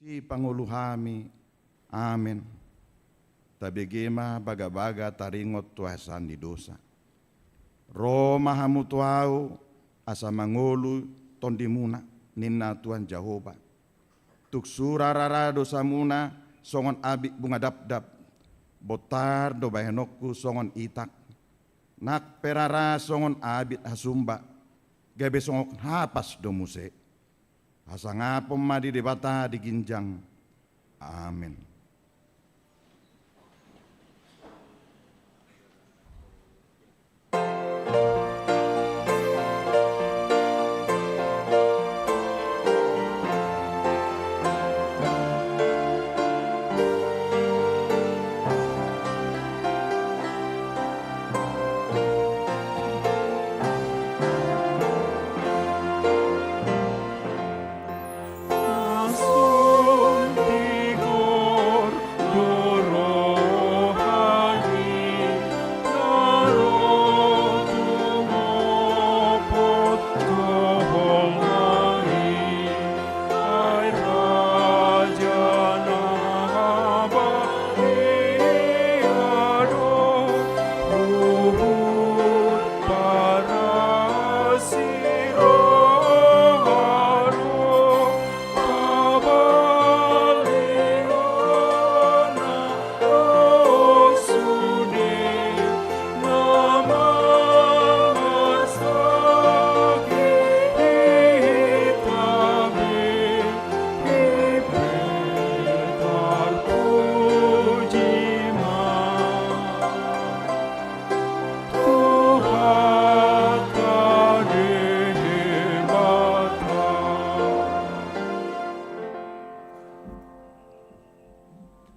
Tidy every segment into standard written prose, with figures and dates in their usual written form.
Si Pangulo kami, amen. Tabigima baga-baga taringot tuasan di dosa. Roma hamu tuau asa mangulu tondimuna ninna Tuhan Jehovah. Tuk surarara dosa muna songon abik bunga dap-dap. Botar do bahenokku songon itak. Nak perara songon abit hasumba. Gabe songok hapas do muse. Hasangapom madi debata di ginjang. Amin.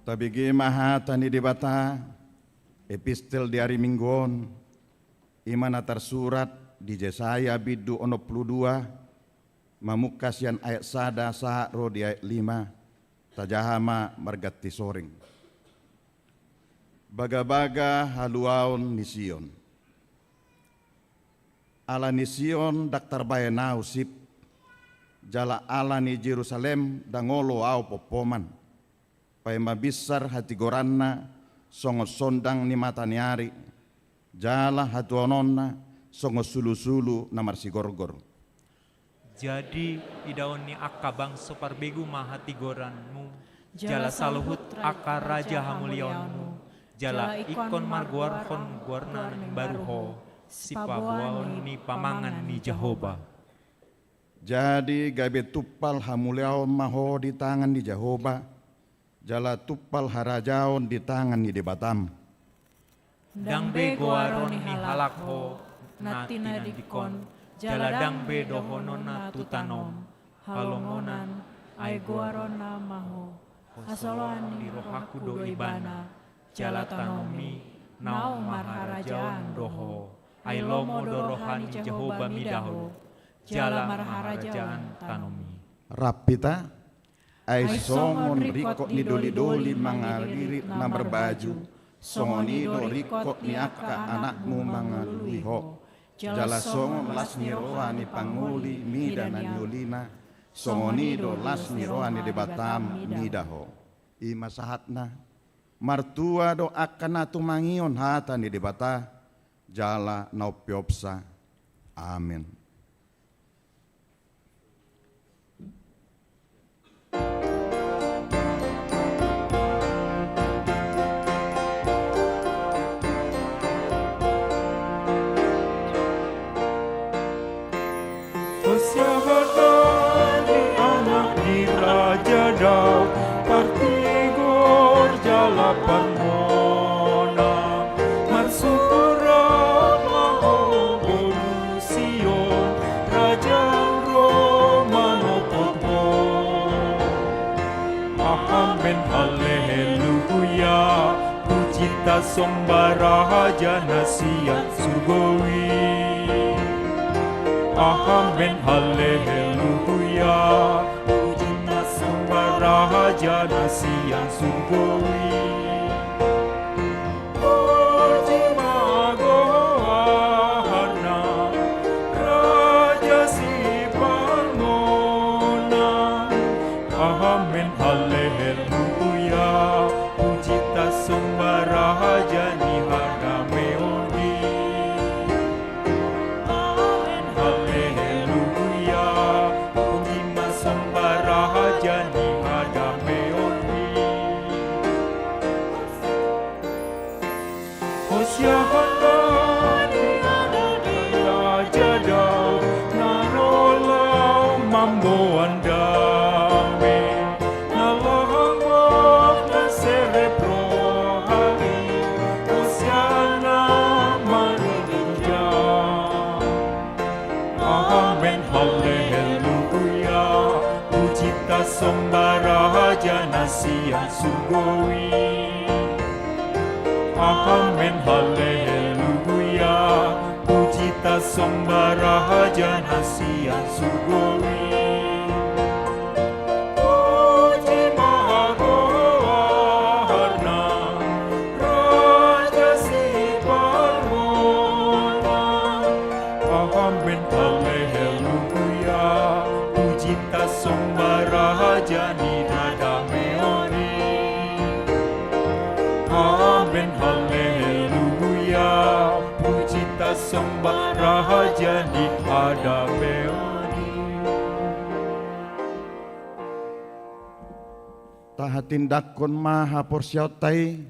Tabigi mahatani debata epistel di hari Minggon imana tersurat di Yesaya bidu 62 mamukasian ayat sada sahro di ayat 5 tajahama margati soring baga-baga haluaon ni Sion ala ni Sion daktar bayanau sip jala ala ni Jerusalem dangolo au popoman pai mabisar hati goranna songo sondang ni mataniari jala hatuanonna songo sulu-sulu namar si gorgor. Jadi idaon ni akka bangso parbegu mahati goranmu jala saluhut akka raja hamulionmu jala ikon marguarhon guarna baruho sipabuaon ni pamangan ni Jehovah. Jadi gabe tupal hamuliaon maho di tangan di Jehovah jala tupal harajaon di tangan ni debatam. Dang be goaron ni halakho natina dikon jala dang be dohonona tutanom halongonan ay goaron na maho asoloan di rohaku do ibana jala tanomi nao marharajaan doho ay lomo do rohani Jehovah midaho jala marharajaan tanomi. Rapita ay songon rikot ni doli-doli mangaliri na berbaju songonido rikot ni akka anakmu mangaluliho jala songon las ni rohani panguli mida na nyulina songonido las ni rohani debatam midaho ima sahatna martua do akan natumangion hata ni debata jala naupiopsa amin. Partigor jala parmona marsura maho Sion raja Romano potmo amen haleluya puji sombara janasia surgawi amen haleluya Raja nasi yang surgawi Puji Magohana Raja si Pangona Amen haleluya. Puji ta sembah Raja Nasi yang surgawi. Amin haleluya. Puji ta sembah Raja Nasi yang surgawi. Puji Maha Warna, Raja si Parmona. Amin haleluya. Puji ta sembah Raja ni nada meoni. Amin haleluya. Puji ta sembah Raja ni ada meoni. Taha tindakon maha porsiaw tay,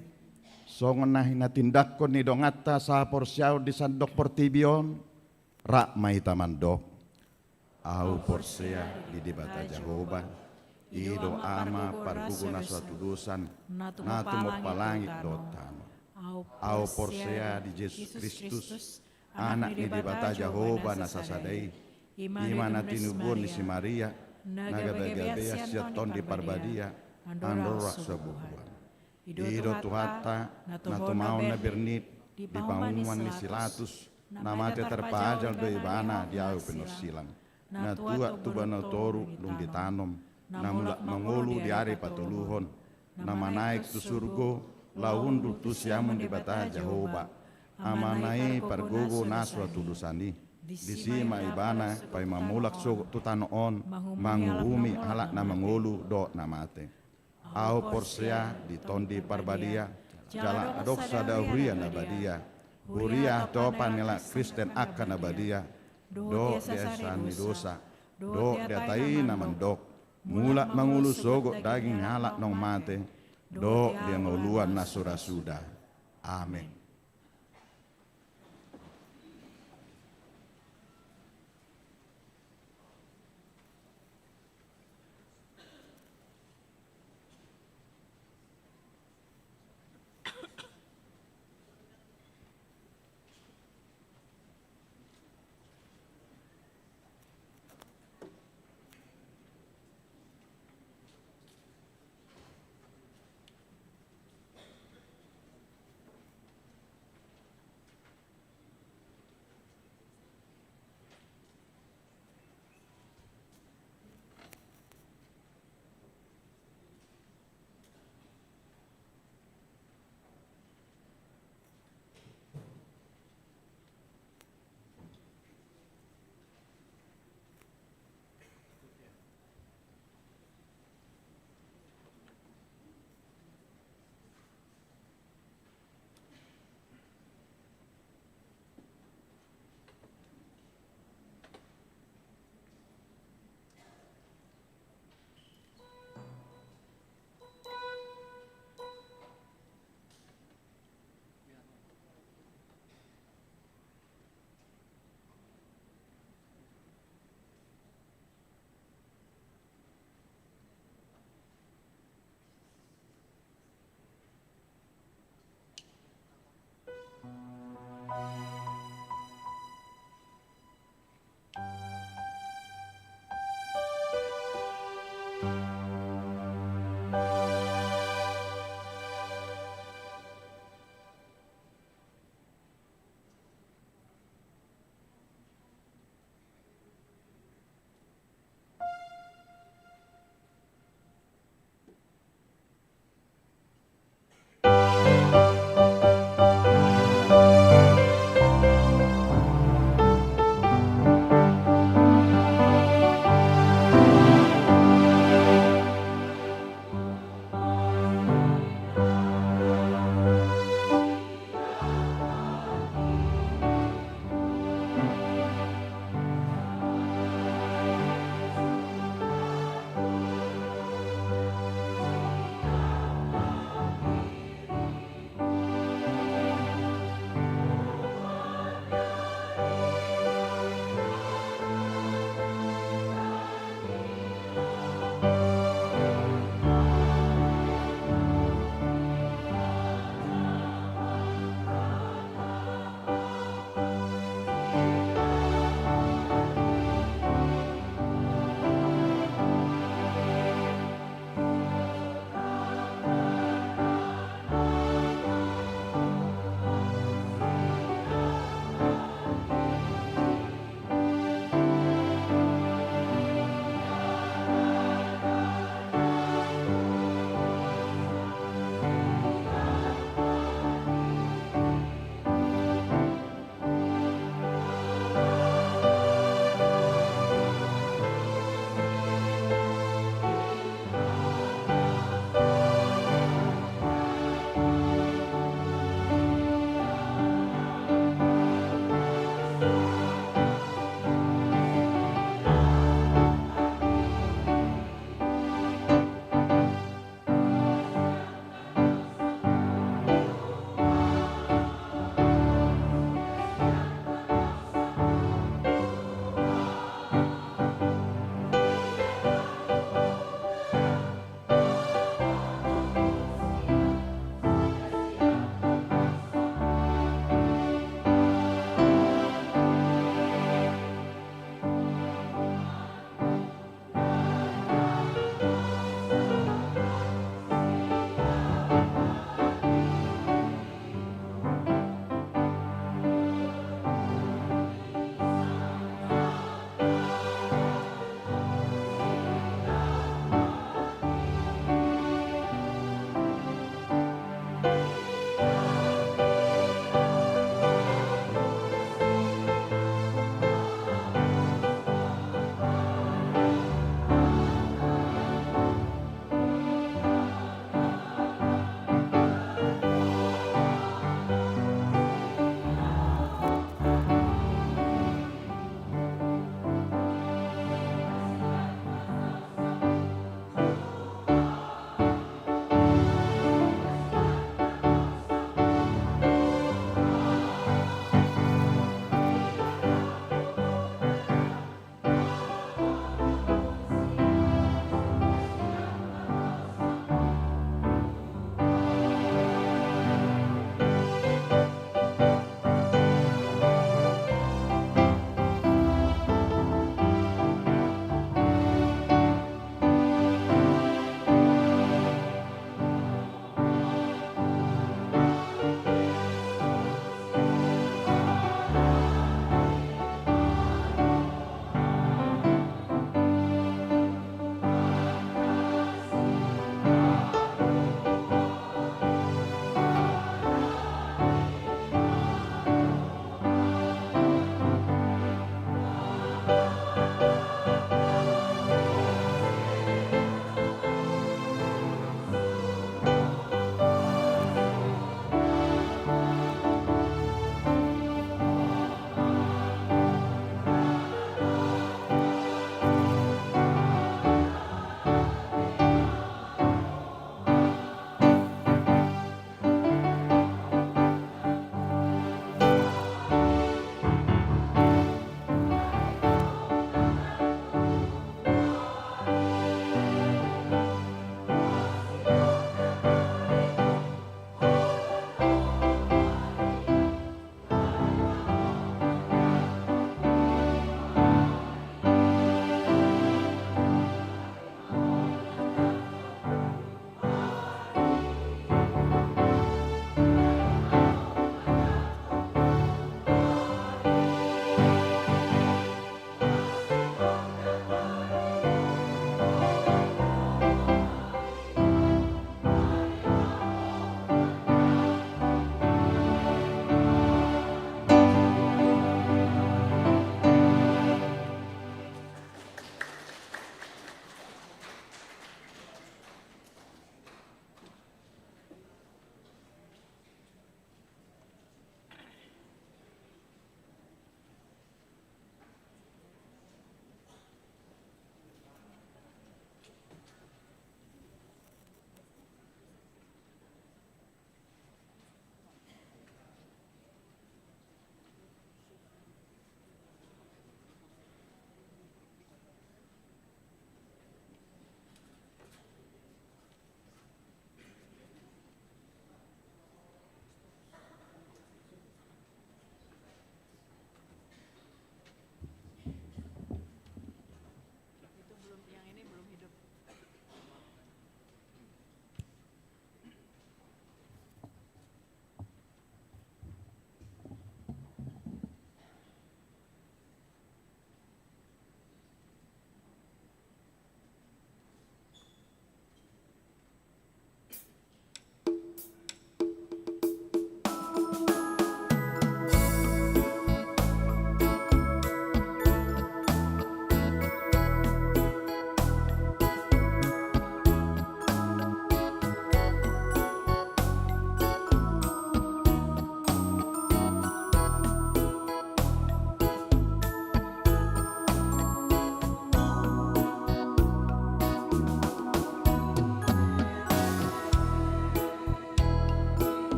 songon na tindakon ni dongata sa porsiaw di sandok portibion, rak may tamandok. Au porsea di dibata Jehovah, ido ama pargugo na suatu dosan, natu mo palangit dotano. Au porsea di Yesus Kristus, anak ni dibata Jehovah na sasadai, imana tinubun ni si Maria, nagabagabea siya ton di parbadia, andorak sebuah. Ido tuhata, natu mau na bernit, di pangumuan ni silatus, namate terpajal do ibana di au penusilang. Na tua tuba na toru lung ditanom, na mulak mangolu di are patuluhon, na manaik tu surgo, laundu tu siamun di bata Jehovah, amanai pargogo naswa tulusani, disima ibana pai mamulak so tu tanoon, manguhumi halak na mangolu do namate. Au porsea di tondi parbadia, jala adoksa da huria na badia, huria topan nila Kristen akan na badia, do desa ni dosa, do diatai naman dok, mula mangulu sogo daging halak nong mate, do dia ngoluan nasura sudah. Amin.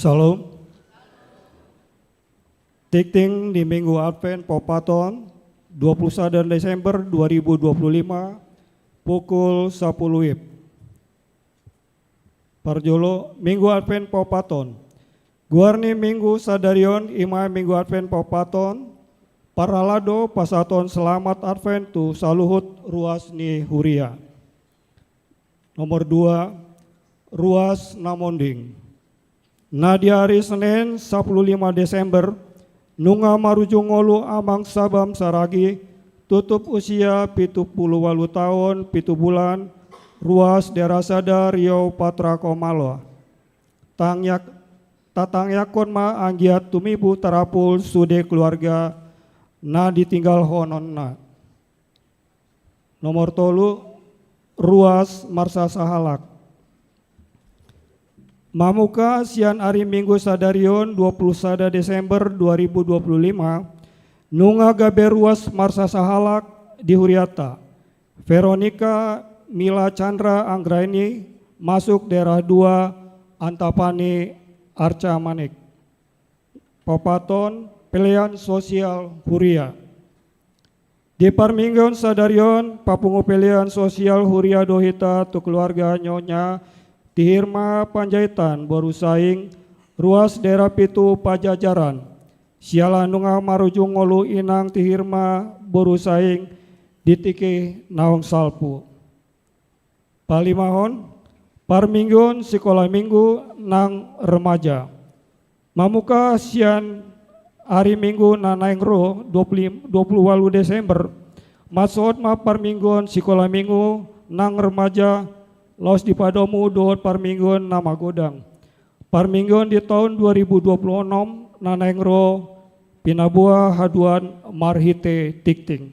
Shalom. Tikting di Minggu Advent Popaton 21 Desember 2025 pukul 10 WIB. Parjolo Minggu Advent Popaton. Guarni Minggu Sadarion Ima Minggu Advent Popaton. Paralado Pasaton Selamat Advent tu Saluhut Ruas ni Huria. Nomor 2 Ruas Namonding. Nah di hari Senin 15 Desember nunga marujung ngolu amang sabam saragi tutup usia 78 tahun 7 bulan ruas daerah Sada Riau Patra Komalo. Tatang yakon ma anggiat tumibu tarapul sude keluarga na ditinggal honon na. Nomor 3 ruas Marsa Sahalak. Mamuka sian hari Minggu Sadarion 21 Desember 2025 nunga gabe ruas Marsa Sahalak di Huriata. Veronica Mila Chandra Anggraini masuk daerah 2 Antapani Arca Manik. Popaton pilihan sosial Huria. Di Parminggon Sadarion papungu pilihan sosial Huria Dohita tu keluarga nyonya Tihirma Panjaitan baru saing ruas daerah pitu Pajajaran. Siala nunga marujung ngolu inang Tihirma baru saing ditiki naung salpu. Palimahon Parminggon sekolah minggu nang remaja. Mamuka sian hari Minggu nanaing ro 28 Desember masuk ma Parminggon sekolah minggu nang remaja Los di Padomu dohot Parminggon nama godang. Parminggon di tahun 2026 nanaengro pinabua haduan marhite tikting.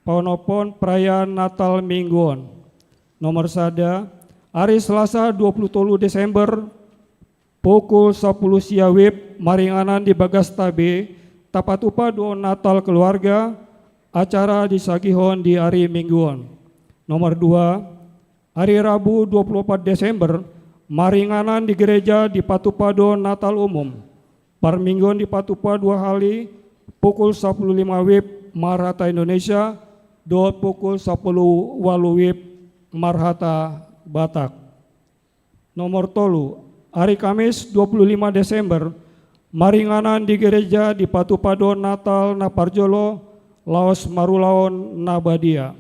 Paunopon perayaan Natal Mingguon. Nomor sada hari Selasa 23 Desember pukul 10 siawib maringanan di Bagastabe tapat upa do Natal keluarga acara disagihon di hari Mingguon. Nomor 2 hari Rabu 24 Desember, maringanan di gereja di Patupado Natal Umum. Parminggon di Patupa 2 kali, pukul 15 WIB Marhata Indonesia, do pukul 10 walu WIB Marhata Batak. Nomor 3, hari Kamis 25 Desember, maringanan di gereja di Patupado Natal Naparjolo, Laos Marulaon Nabadia.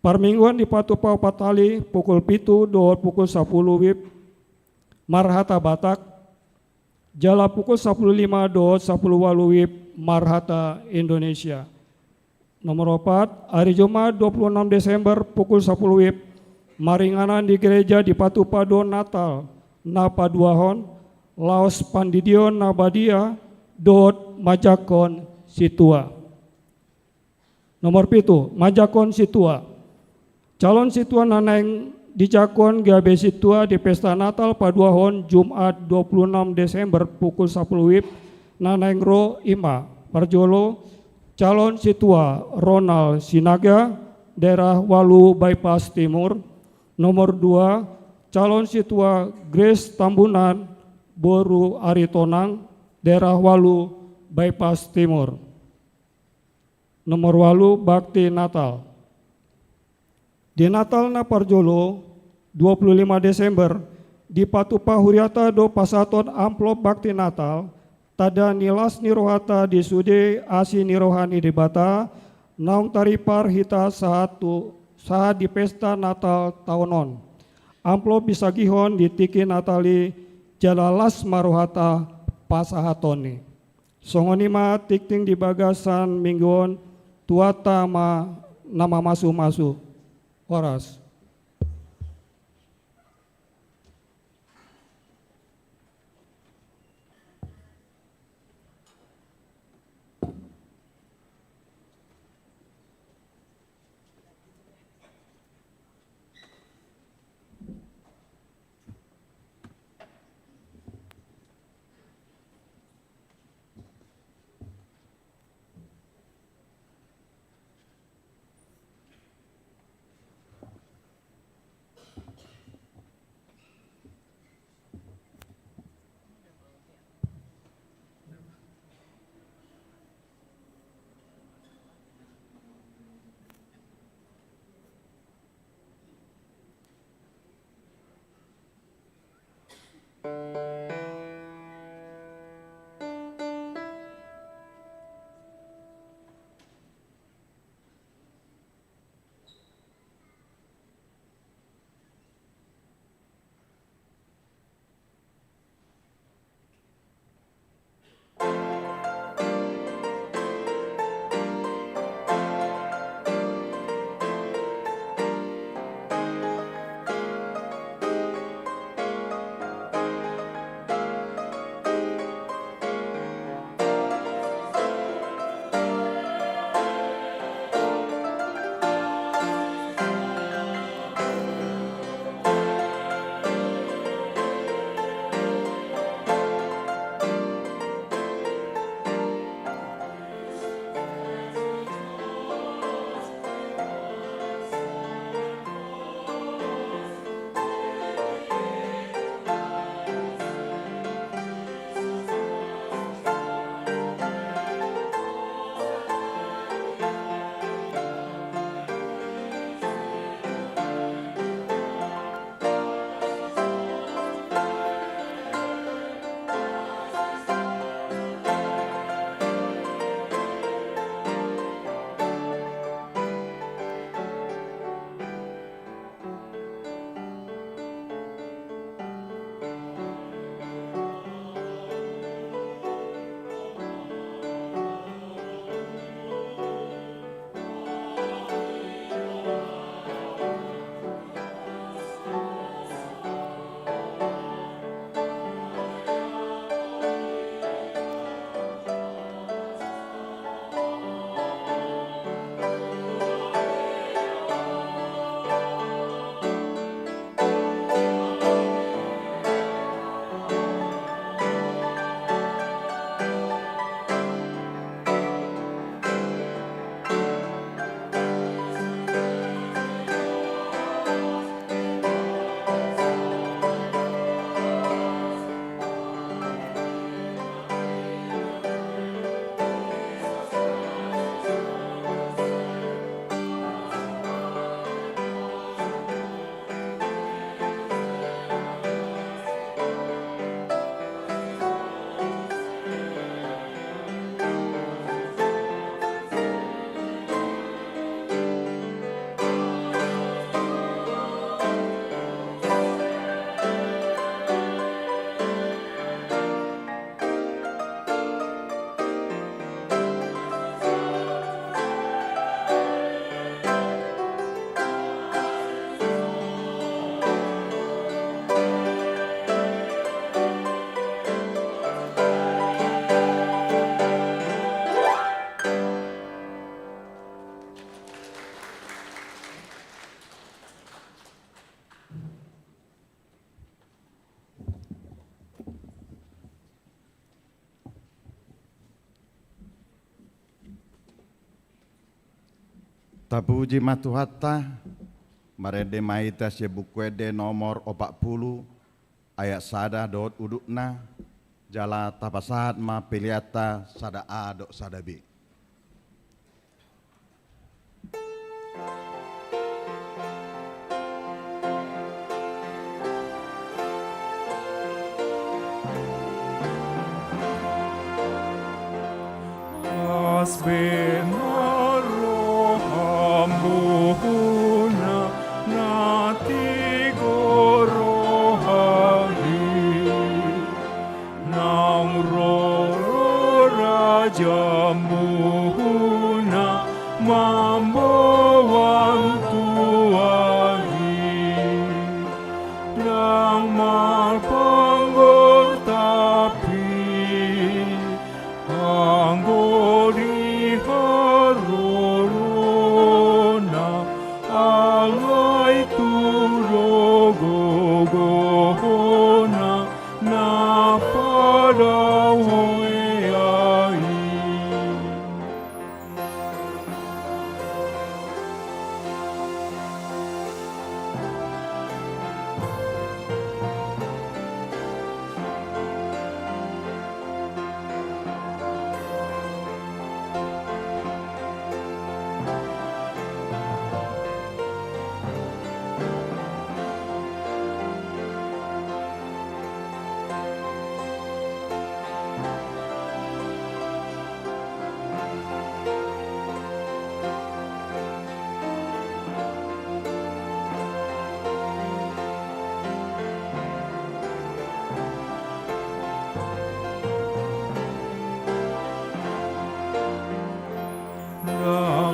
Parmingguan di Patupa Patali pukul pitu dohot pukul 10 WIB Marhata Batak. Jala pukul 15 dohot 10 walu WIB Marhata Indonesia. Nomor 4 hari Jumat 26 Desember pukul 10 WIB maringanan di gereja di Patupado Natal Napa Duahon Laos Pandidion Nabadia dohot Majakon Situa. Nomor 7 Majakon Situa. Calon situa nanaing dijakon gabe situa di pesta Natal paduahon Jumat 26 Desember pukul 10 WIB nanaing ro ima Parjolo calon situa Ronald Sinaga daerah Walu Bypass Timur. Nomor 2 calon situa Grace Tambunan Boru Aritonang daerah Walu Bypass Timur. Nomor 8 Bakti Natal. Di Natal na Parjolo 25 Desember di Patupa Huriata do Pasaton amplop Bakti Natal tada nilas nirohata di sude asi nirohani di bata naung taripar hita saat di pesta Natal tahunon. Amplop bisa gihon di tiki Natali jalalas marohata pasahatoni. Songonima tikting di bagasan mingguon tuata nama masu-masu. Horas. Tapuji matuhatta, marede maita sebukwede nomor 40 ayat sada dot udukna jala tapasahat ma piliata sada a dot sada b. Asbenorohamuna natigorohani nauroro rajamuhuna mambawang tuahi nang marpanggor tapi anggori harorona alai turogogohona na padawoyai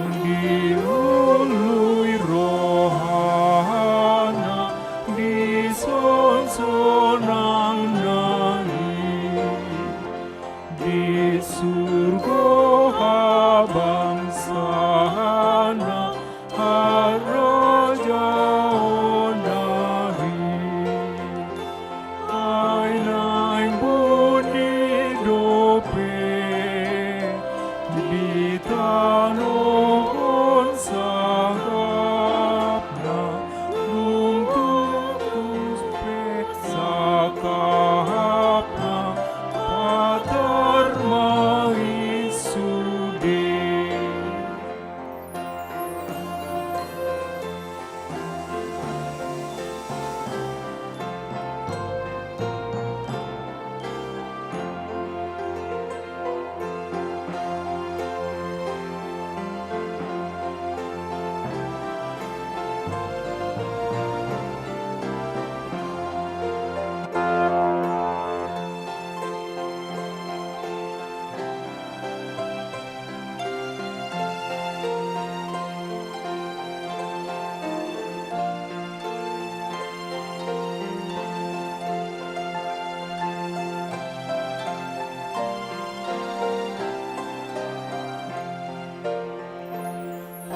yang diului rohana di sonang nangi di surga bangsana haraja onari ai naing buni dope di tanon sahapna nungtus pek sakahapna patar maisude.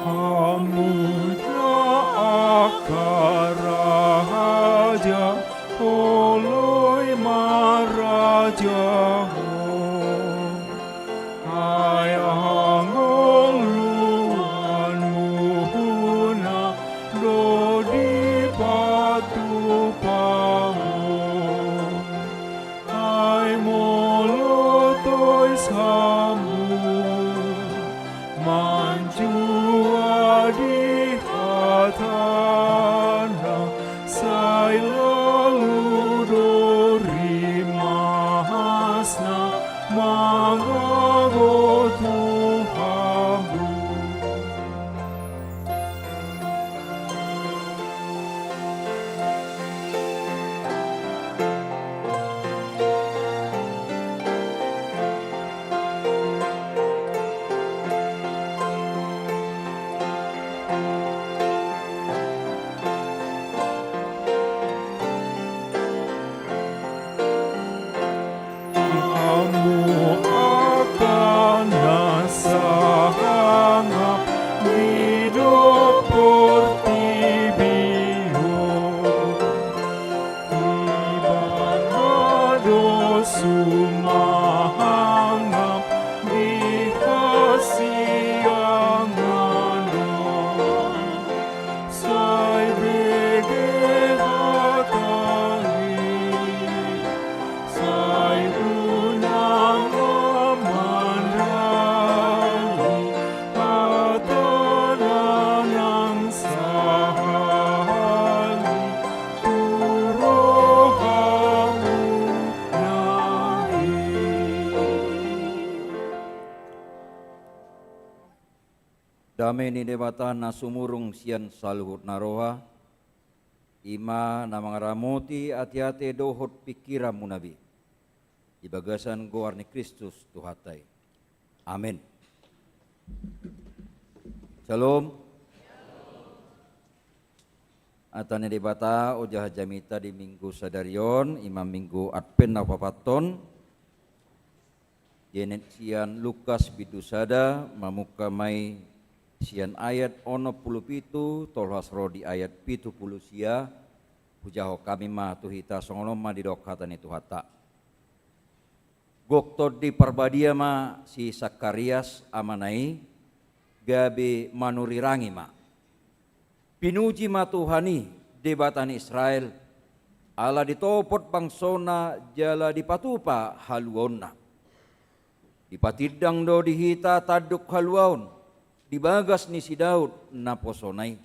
Hamunya akaraja oloi maraja hai angol luan muhuna dodi patu pahon hai molotoi samu manjua di hatana sai lalu dori mahasna mangago Tuhanku. Kamu akan nasahangap hidup portibio ibadah sumahangap di kasiangano sai bege hatari sai unang amandali patanan sahali turohamu nahi. Damai ni debatan na sumurung sian saluhut naroha ima na mga ramuti ati-ati dohot pikiran mo nabi di bagasan goar ni Kristus tuhatay. Amen. Shalom. Atan ni debata o jaha jamita di minggu sadarion imam minggu adpen na papaton jenet sian Lukas bidusada mamukamay sian ayat 67 tolhas rodi ayat 70 sia pujaho kami ma tuhita songolom ma didokatan itu hata goktor di parbadia ma si Sakarias amanai gabe manurirangi ma pinuji ma Tuhani debatan Israel ala ditopot bangsona jala dipatupa haluonna dipatidang do dihita taduk haluaun dibagas ni si Daud na posonay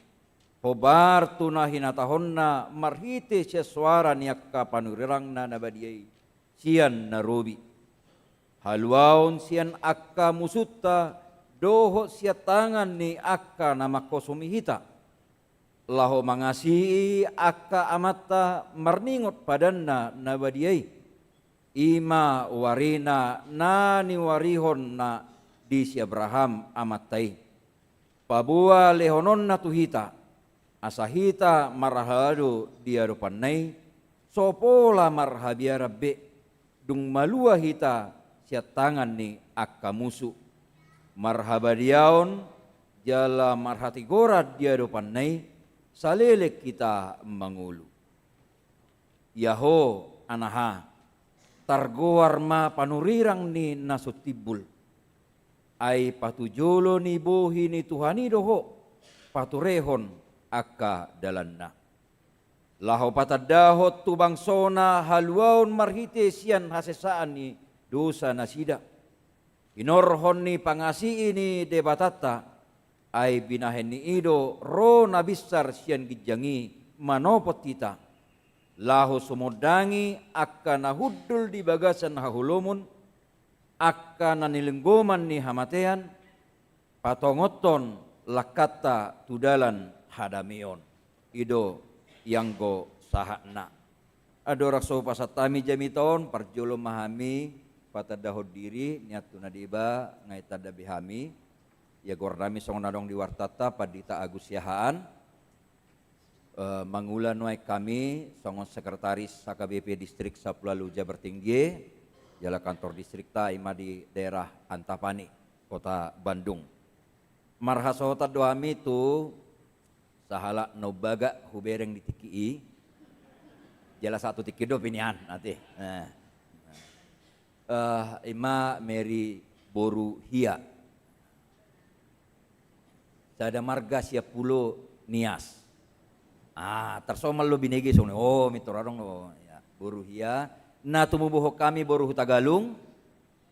hobar tunahinatahonna marhite siya suara niyak kapanurirang na nabadiyay siyan narubi haluaun siyan akka musutta doho siya tangan ni akka na makosumihita laho mangasihi akka amata marningot padanna nabadiyay ima warina na ni warihon na di si Abraham amatay pabua lehonon na tuhita, asahita marahado dia panai, sopola marhabiara be, dung malua hita siat tangan ni akka musu, marhabadiaon jala marhati gorat dia panai, salelek kita mangulu. Yaho anaha, targoar ma panurirang ni nasutibul, ay patujolo ni bohi ni Tuhani doho, paturehon akka dalanna. Laho patadahot tubang sona haluaon marhite sian hasesaan ni dosa nasida. Inorhon ni pangasi ini debatata, ay binahen ni ido ro nabisar sian gijangi manopot kita. Laho sumodangi akka nahudul di bagasan hahulumun, akka nanilenggoman ni hamatean, patongoton lakata tudalan hadamion, ido yang go sahakna. Adorak so pasatami jamiton, parjolo mahami, patadahod diri, niat tunadiba, ngay tadabihami, ya gornami song nadong di wartata, padita agus yahaan, mangulan way kami, songon sekretaris HKBP Distrik Sapulalu Jabar Tinggi, jala kantor distrik ta ima di daerah Antapani, kota Bandung. Marhasota doami tu sahala nobaga hubereng di tiki, jala satu tiki do pinihan nanti. Ima Mary Boru Hia, sada marga siap pulo nias. Tersomal lo binegi sone. Oh mitorarong lo ya Boru Hia. Na tumubuho kami boru Tagalung,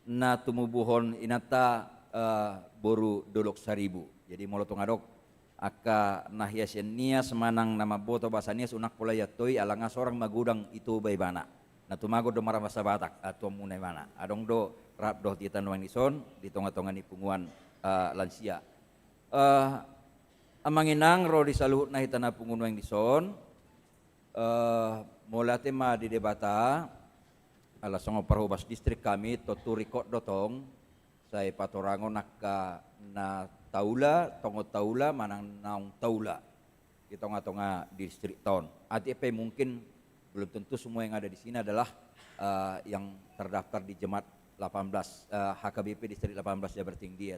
na tumubuhon inata boru Dolok Saribu. Jadi molotong adok aka nahiasyan niya semanang nama boto bahasa niya sunak pula yatoy alanga seorang magudang itu baybana. Na tumago do marabasa batak atau munay mana. Adong do rap do titan wang nison di tonga-tonga ni punguan lansia. Amanginang ro di saluhut na hitana pungun wang nison. Mula tema di debata alasong parhubas distrik kami totu rikot dotong saya patorangon nakka na taula tongo taula manang naung taula di tonga-tonga distrik ton. ATP mungkin belum tentu semua yang ada di sini adalah yang terdaftar di Jemaat 18 HKBP distrik 18 Jabar Tinggi.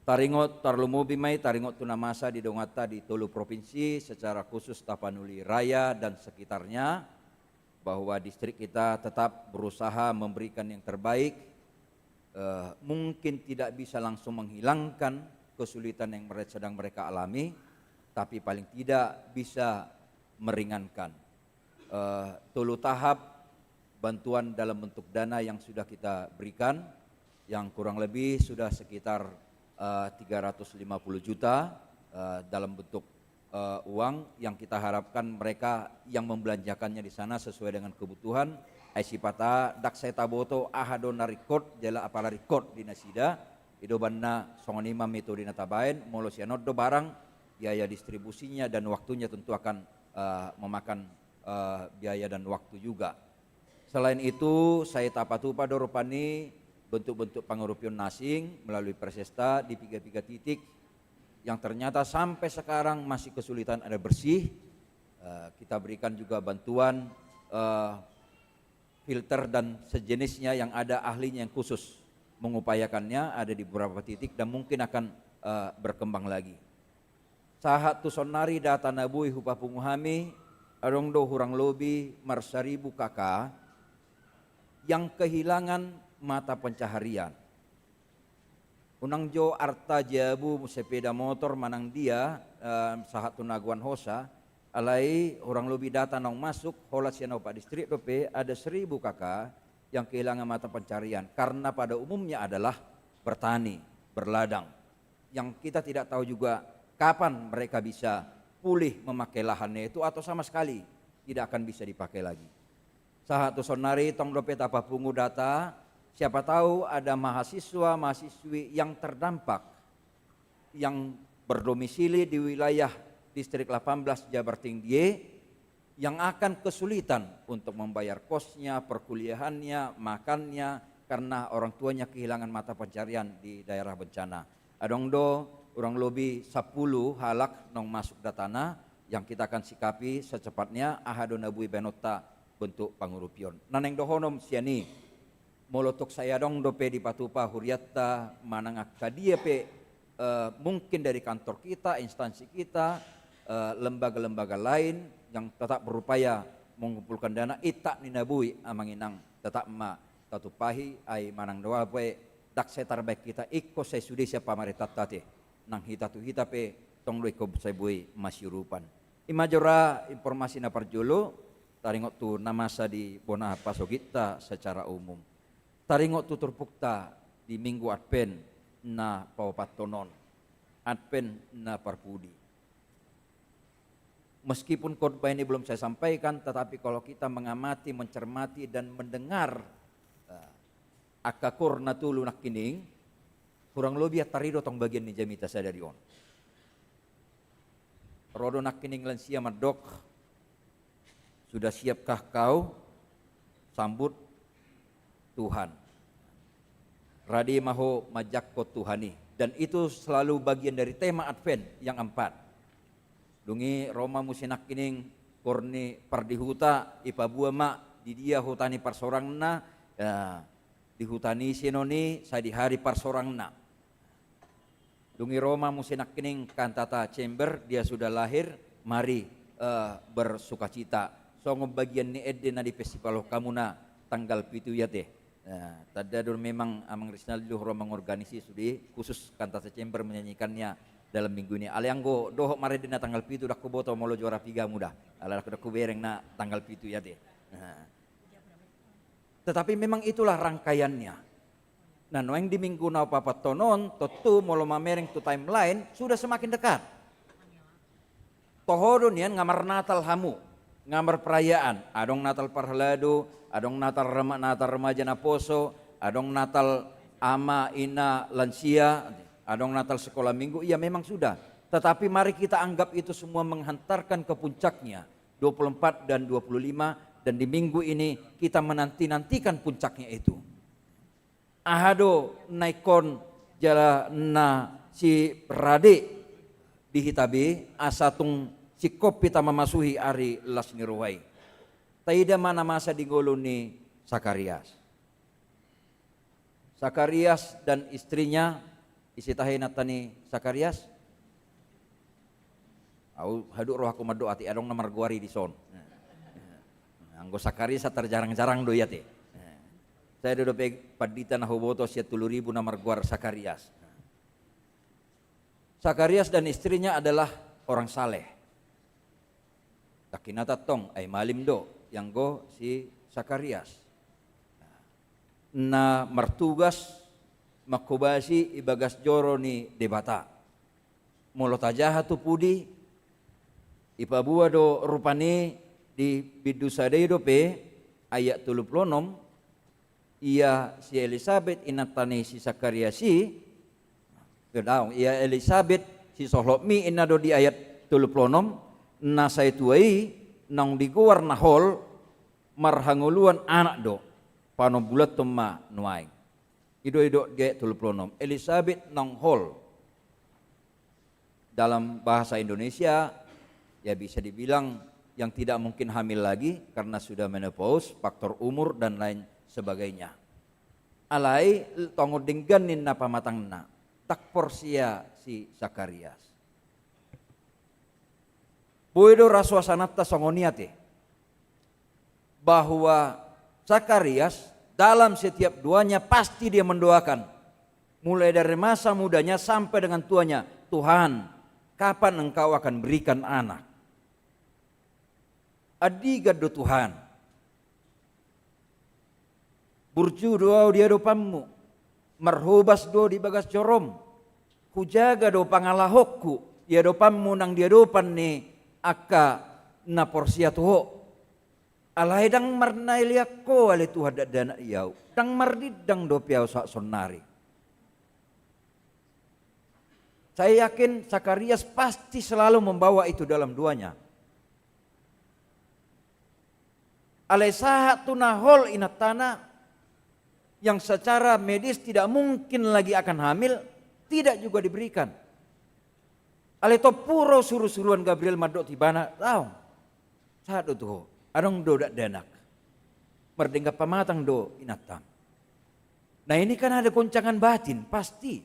Taringot tarlumubi mai taringot tunamasa di dongata di Tolu provinsi secara khusus Tapanuli Raya dan sekitarnya, bahwa distrik kita tetap berusaha memberikan yang terbaik. Mungkin tidak bisa langsung menghilangkan kesulitan yang sedang mereka alami, tapi paling tidak bisa meringankan. Tolu tahap bantuan dalam bentuk dana yang sudah kita berikan, yang kurang lebih sudah sekitar 350 juta dalam bentuk uang yang kita harapkan mereka yang membelanjakannya di sana sesuai dengan kebutuhan. Aisipata dak saya taboto ahado na record jala apala record di nasida ido banna songonima metode na tabain molosianod do barang biaya distribusinya dan waktunya tentu akan memakan biaya dan waktu juga. Selain itu saya tapatupa doropani bentuk-bentuk pangurupion nasing melalui persesta di 3 titik yang ternyata sampai sekarang masih kesulitan ada bersih. Kita berikan juga bantuan filter dan sejenisnya yang ada ahlinya yang khusus mengupayakannya, ada di beberapa titik dan mungkin akan berkembang lagi. Sahat tu sonari data nabui hupa punguhami arong do hurang lobi marsaribu kakak yang kehilangan mata pencaharian. Unang jo arta jabu sepeda motor manang dia sahat tu naguan hosa alai orang lebih data nong masuk holas yang Pak Distrik dope ada 1000 kakak yang kehilangan mata pencarian karena pada umumnya adalah bertani, berladang, yang kita tidak tahu juga kapan mereka bisa pulih memakai lahannya itu atau sama sekali tidak akan bisa dipakai lagi. Sahatu sonari tong dope tapa pungu data, siapa tahu ada mahasiswa mahasiswi yang terdampak yang berdomisili di wilayah Distrik 18 Jabar Tinggi yang akan kesulitan untuk membayar kosnya, perkuliahannya, makannya karena orang tuanya kehilangan mata pencarian di daerah bencana. Adong do kurang lebih 10 halak nong masuk datana yang kita akan sikapi secepatnya ahado nabui benota bentuk pangurupion. Naneng dohonom siani molotok saya dong dope di patupa huriatta manangak kadia pe mungkin dari kantor kita, instansi kita, lembaga-lembaga lain yang tetap berupaya mengumpulkan dana itak ninabui amanginang tetap ma tatupahi ai manang doa pe dak setar baik kita ikko saya sudi siapa maritat tate nang hitatu hitape tong loi ko sebui masyurupan. Imajora informasi na parjolo taringot tu namasa di bona pasogita secara umum. Taringot tu turpukta di minggu Advent na paupatonon. Advent na parpudi. Meskipun khotbah ini belum saya sampaikan, tetapi kalau kita mengamati, mencermati dan mendengar akakur natulu nakining, kurang lebih tarido tong bagian ni jamita saya dari on. Rodo nakining lansia madok, sudah siapkah kau sambut Tuhan? Radi maho majakko Tuhani. Dan itu selalu bagian dari tema Advent yang 4. Dungi Roma musinak kining korni pardihuta ipabua mak di dia hutani parsorangna di hutani sinoni saya di hari parsorangna. Dungi Roma musinak kining kantata chamber dia sudah lahir mari bersukacita. Songo bagian ni edena di festival kamuna tanggal 7 ya teh. Tadadur memang amang Rinaldo Roma mengorganisasi sudi khusus kantata chamber menyanyikannya dalam minggu ini. Alianggo dohok mare dina tanggal 7 dak boto molo juara 3 muda. Ala dak bereng na tanggal 7 ya teh. Tetapi memang itulah rangkaiannya. Nah, noeng di minggu na papatonon totu molo mamereng tu timeline sudah semakin dekat. Tohodon yan ngamar Natal hamu, ngamar perayaan, adong Natal parhalado, adong Natal remaja na poso, adong Natal ama ina lansia, adong Natal sekolah minggu, iya memang sudah. Tetapi mari kita anggap itu semua menghantarkan ke puncaknya 24 dan 25 dan di minggu ini kita menanti-nantikan puncaknya itu. Ahado naikon jala na si rade di hitabe asatung si kopi ta mamasuhi ari las niruhai. Taida mana masa digolo ni Sakarias. Sakarias dan istrinya isitahin natani Sakarias. Au haduk roh aku madu ati adong namar guari di son. Anggo Sakarias terjarang-jarang do yate. Saya duduk padita na hoboto sia 10.000 namar guar Sakarias. Sakarias dan istrinya adalah orang saleh. Takinata tong ay malim do yang go si Sakarias. Na martugas makubasi ibagas joro ni debata. Molo tajaha tu pudi ipabua do rupani di bidusade do pe ayat 36 ia si Elizabeth inatani si Sakariasi gedang ia Elizabeth si sohlokmi inado di ayat 36 na saituai nang diguar nahol marhanguluan anak do pano bulat tuma nuai ido di ayat 36 Elizabeth nang hol dalam bahasa Indonesia ya bisa dibilang yang tidak mungkin hamil lagi karena sudah menopause, faktor umur dan lain sebagainya. Alai tongo dingganin na pamatangna tak porsia si Sakarias. Puedo rasuasanata songoniate bahwa Sakarias dalam setiap doanya pasti dia mendoakan mulai dari masa mudanya sampai dengan tuanya, Tuhan, kapan engkau akan berikan anak? Adiga do Tuhan. Burju doa dia do pammu, marhubas do di bagas jorom, kujaga do pangalahokku, dia do pammu nang dia do pan ni aka na porsia tuho. Alai dang marnai liakko ale Tuhan dana iau, dang mardidang do piau sak sonari. Saya yakin Sakarias pasti selalu membawa itu dalam doanya. Alai sahat tunahol inatana yang secara medis tidak mungkin lagi akan hamil, tidak juga diberikan. Ale to puro suruh-suruan Gabriel madok tibana tahu. Saat itu adong do dak denak. Merdengka pamatang do inatang. Nah ini kan ada goncangan batin pasti.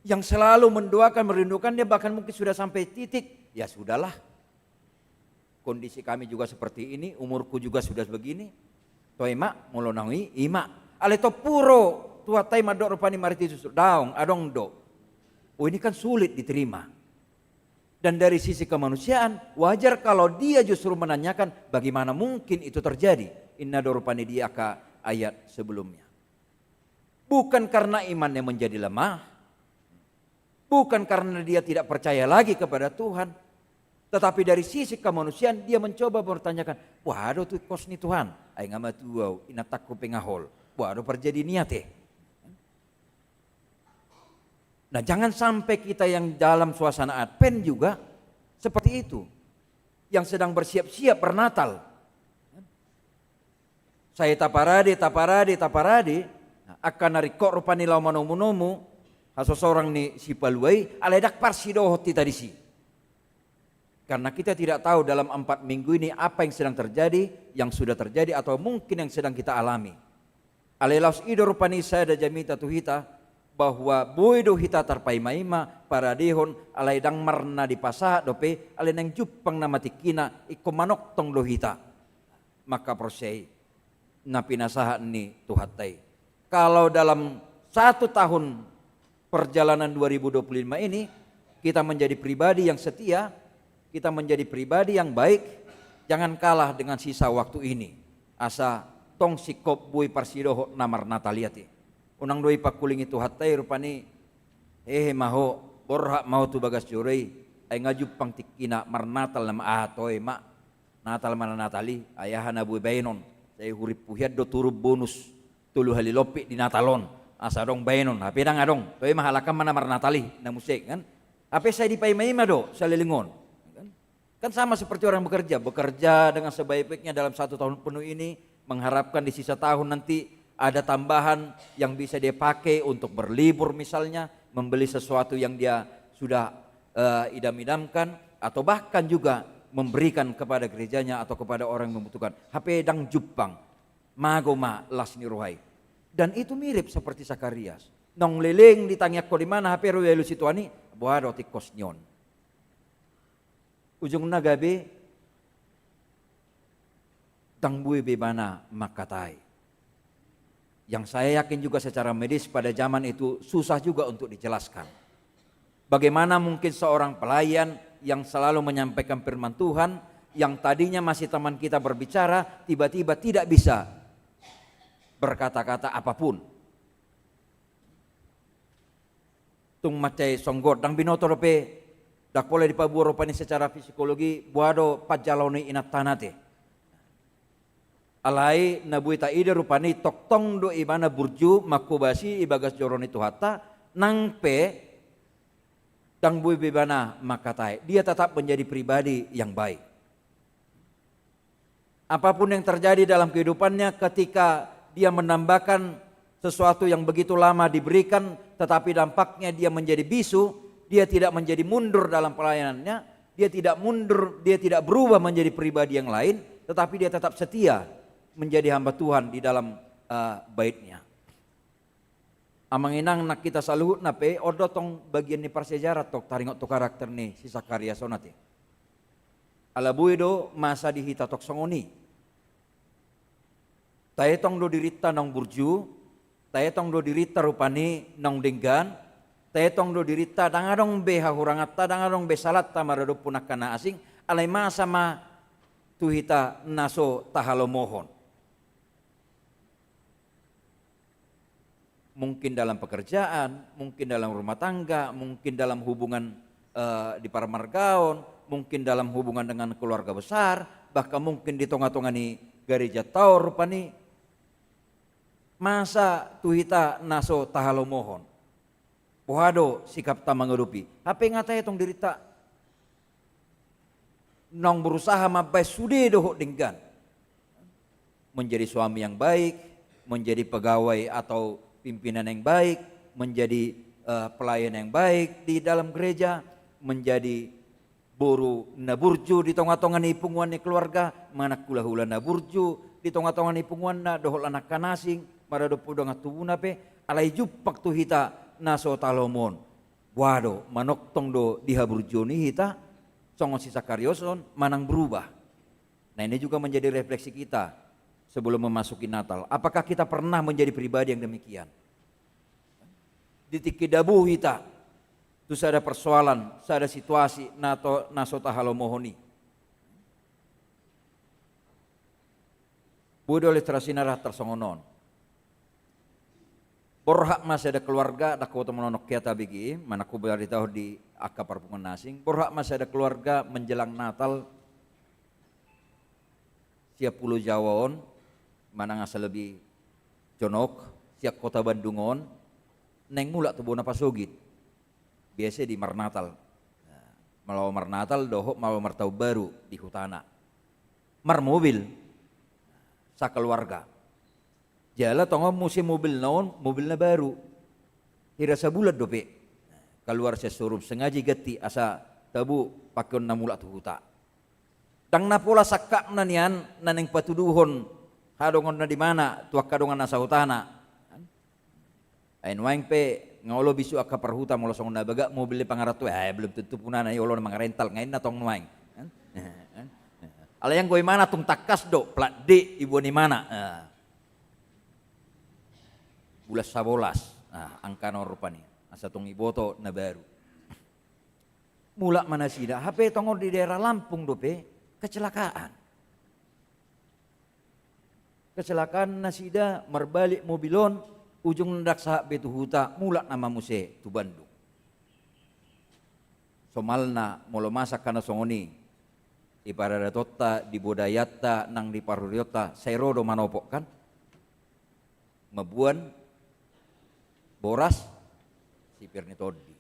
Yang selalu mendoakan, merindukan dia bahkan mungkin sudah sampai titik. Ya sudahlah. Kondisi kami juga seperti ini, umurku juga sudah begini. Toh emak mulonangi ima. Ale to puro tua tai madok rupani mariti susu daung adong do. Oh ini kan sulit diterima. Dan dari sisi kemanusiaan wajar kalau dia justru menanyakan bagaimana mungkin itu terjadi. Inna dorupani diaka ayat sebelumnya. Bukan karena imannya menjadi lemah. Bukan karena dia tidak percaya lagi kepada Tuhan. Tetapi dari sisi kemanusiaan dia mencoba bertanyakan. Waduh tuh kos ni Tuhan. Ay ngama tuau inatakku pengahol. Waduh perjadi niate. Nah jangan sampai kita yang dalam suasana Advent juga seperti itu. Yang sedang bersiap-siap bernatal. Saya taparade, akan narikok rupani lau manomu-nomu, haso seorang ni si paluai, aledak parsidohot ti tadisi. Karena kita tidak tahu dalam 4 minggu ini apa yang sedang terjadi, yang sudah terjadi atau mungkin yang sedang kita alami. Alelaus ido rupani saya da jamita tuhita, bahwa boido hita tarpai maima para dehon alaidang marna di pasah dope alenang jupang nama tikina iko manok tong lohita. Maka prosei na pinasahan ni tuhatai. Kalau dalam 1 tahun perjalanan 2025 ini kita menjadi pribadi yang setia, kita menjadi pribadi yang baik, jangan kalah dengan sisa waktu ini. Asa tong sikop bui parsidoho namar nataliati. Unang doi pakuling itu hatai rupani maho borhak mau tu bagas jurei ay ngajub pang tikina marnatal nama atoy mak natal mana natali ayahan bui bainon. Saya hurip puhiat do turub bonus tulu halilopi di natalon asa dong bainon hape dang adong toy mahalakan mana marnatali na musik kan hape saya di paimaima do sa lelingon kan sama seperti orang bekerja dengan sebaik-baiknya dalam 1 tahun penuh ini mengharapkan di sisa tahun nanti ada tambahan yang bisa dia pakai untuk berlibur misalnya membeli sesuatu yang dia sudah idam-idamkan atau bahkan juga memberikan kepada gerejanya atau kepada orang yang membutuhkan. HP dang jupang, magoma lasni rohai. Dan itu mirip seperti Sakarias. Nong leleng ditangyak ko di mana HP rohai lu situani, buah roti kosnyon. Ujung nagabe, tang bui bebana makatai. Yang saya yakin juga secara medis pada zaman itu susah juga untuk dijelaskan. Bagaimana mungkin seorang pelayan yang selalu menyampaikan firman Tuhan, yang tadinya masih teman kita berbicara, tiba-tiba tidak bisa berkata-kata apapun. Tung macai songgot, dang binoto rope, dak boleh dipabuo ropani secara psikologi, buado pajaloni inat tanate. Alai nabuita ide rupani toktong do ibana burju makubasi ibagas joroni tuhata, nangpe dang bui bebana makatai. Dia tetap menjadi pribadi yang baik. Apapun yang terjadi dalam kehidupannya ketika dia menambahkan sesuatu yang begitu lama diberikan tetapi dampaknya dia menjadi bisu, dia tidak menjadi mundur dalam pelayanannya, dia tidak mundur, dia tidak berubah menjadi pribadi yang lain, tetapi dia tetap setia menjadi hamba Tuhan di dalam baitnya. Amanginang nak kita saluhut nape odo tong bagian ni parsejarah tok taringot to karakter ni si Sakarias sonate. Alabuido masa dihita tok songoni. Tae tong do dirita nong burju, tae tong do dirita rupani nong denggan, tae tong do dirita dangadong beha hurangata dangadong besalat tamarado punakana asing alai masa ma tuhita naso tahalomohon. Mungkin dalam pekerjaan, mungkin dalam rumah tangga, mungkin dalam hubungan di paramargaon, mungkin dalam hubungan dengan keluarga besar, bahkan mungkin di tonga-tongani gereja taur rupani masa tuhita naso tahalomohon. Pohado sikap tamangadupi. Apa ngatai tong dirita nong berusaha mabai sude dohok denggan menjadi suami yang baik, menjadi pegawai atau pimpinan yang baik, menjadi pelayan yang baik di dalam gereja, menjadi boru naburju di tonga-tonga ni punguan ni keluarga, mana kula hula naburju di tonga-tonga ni punguan na dohol anak kanasing, para do pudo ngatubuna pe, alai jupak tu hita naso talomon. Wado manok tong do dihaburju ni hita, songon sisa karyoson manang berubah. Nah ini juga menjadi refleksi kita sebelum memasuki Natal. Apakah kita pernah menjadi pribadi yang demikian? Di tikidabu hita, terus ada persoalan, ada situasi, naso tahalo mohoni. Budo oleh terasinarah tersongonon. Borhak masih ada keluarga, dak kau menonok kiata bigi, mana ku berari tahu di akar perpungan nasing. Borhak masih ada keluarga menjelang Natal, siap pulau Jawaon, mana ngasa lebih jonok, siap kota Bandungon, neng mulak tubuh napa sogit. Biasa di Marnatal, malau Marnatal dohok malau martau baru di hutana. Mar mobil, sa keluarga. Jala tongo musim mobil naon, mobilnya baru. Kira sabulat dope. Keluar sesurup sengaja gati asa tabu pakon namulak tu huta. Dang napola sakak nanian naneng patuduhon hadongon na di mana tuak kadongan nasa hutana. Ain waing pe ngolo bisu aka perhuta molo song nabaga mobilnya pangaratu belum tentu punana yolo na mga rental ngain na tong waing. Ala yang goy mana tung takas do plat D ibu ni mana. Bulas sabolas, angka norupani, asa tong iboto na baru. Mulak mana sida, HP tongor di daerah Lampung dope, kecelakaan. Kecelakaan nasida merbalik mobilon, ujung ndak sahak betu huta, mulak nama muse tu Bandung. Somalna molo masak kana songoni, iparada totta di bodayata nang di paruriota, sairodo manopok kan, mabuan boras sipir ni todi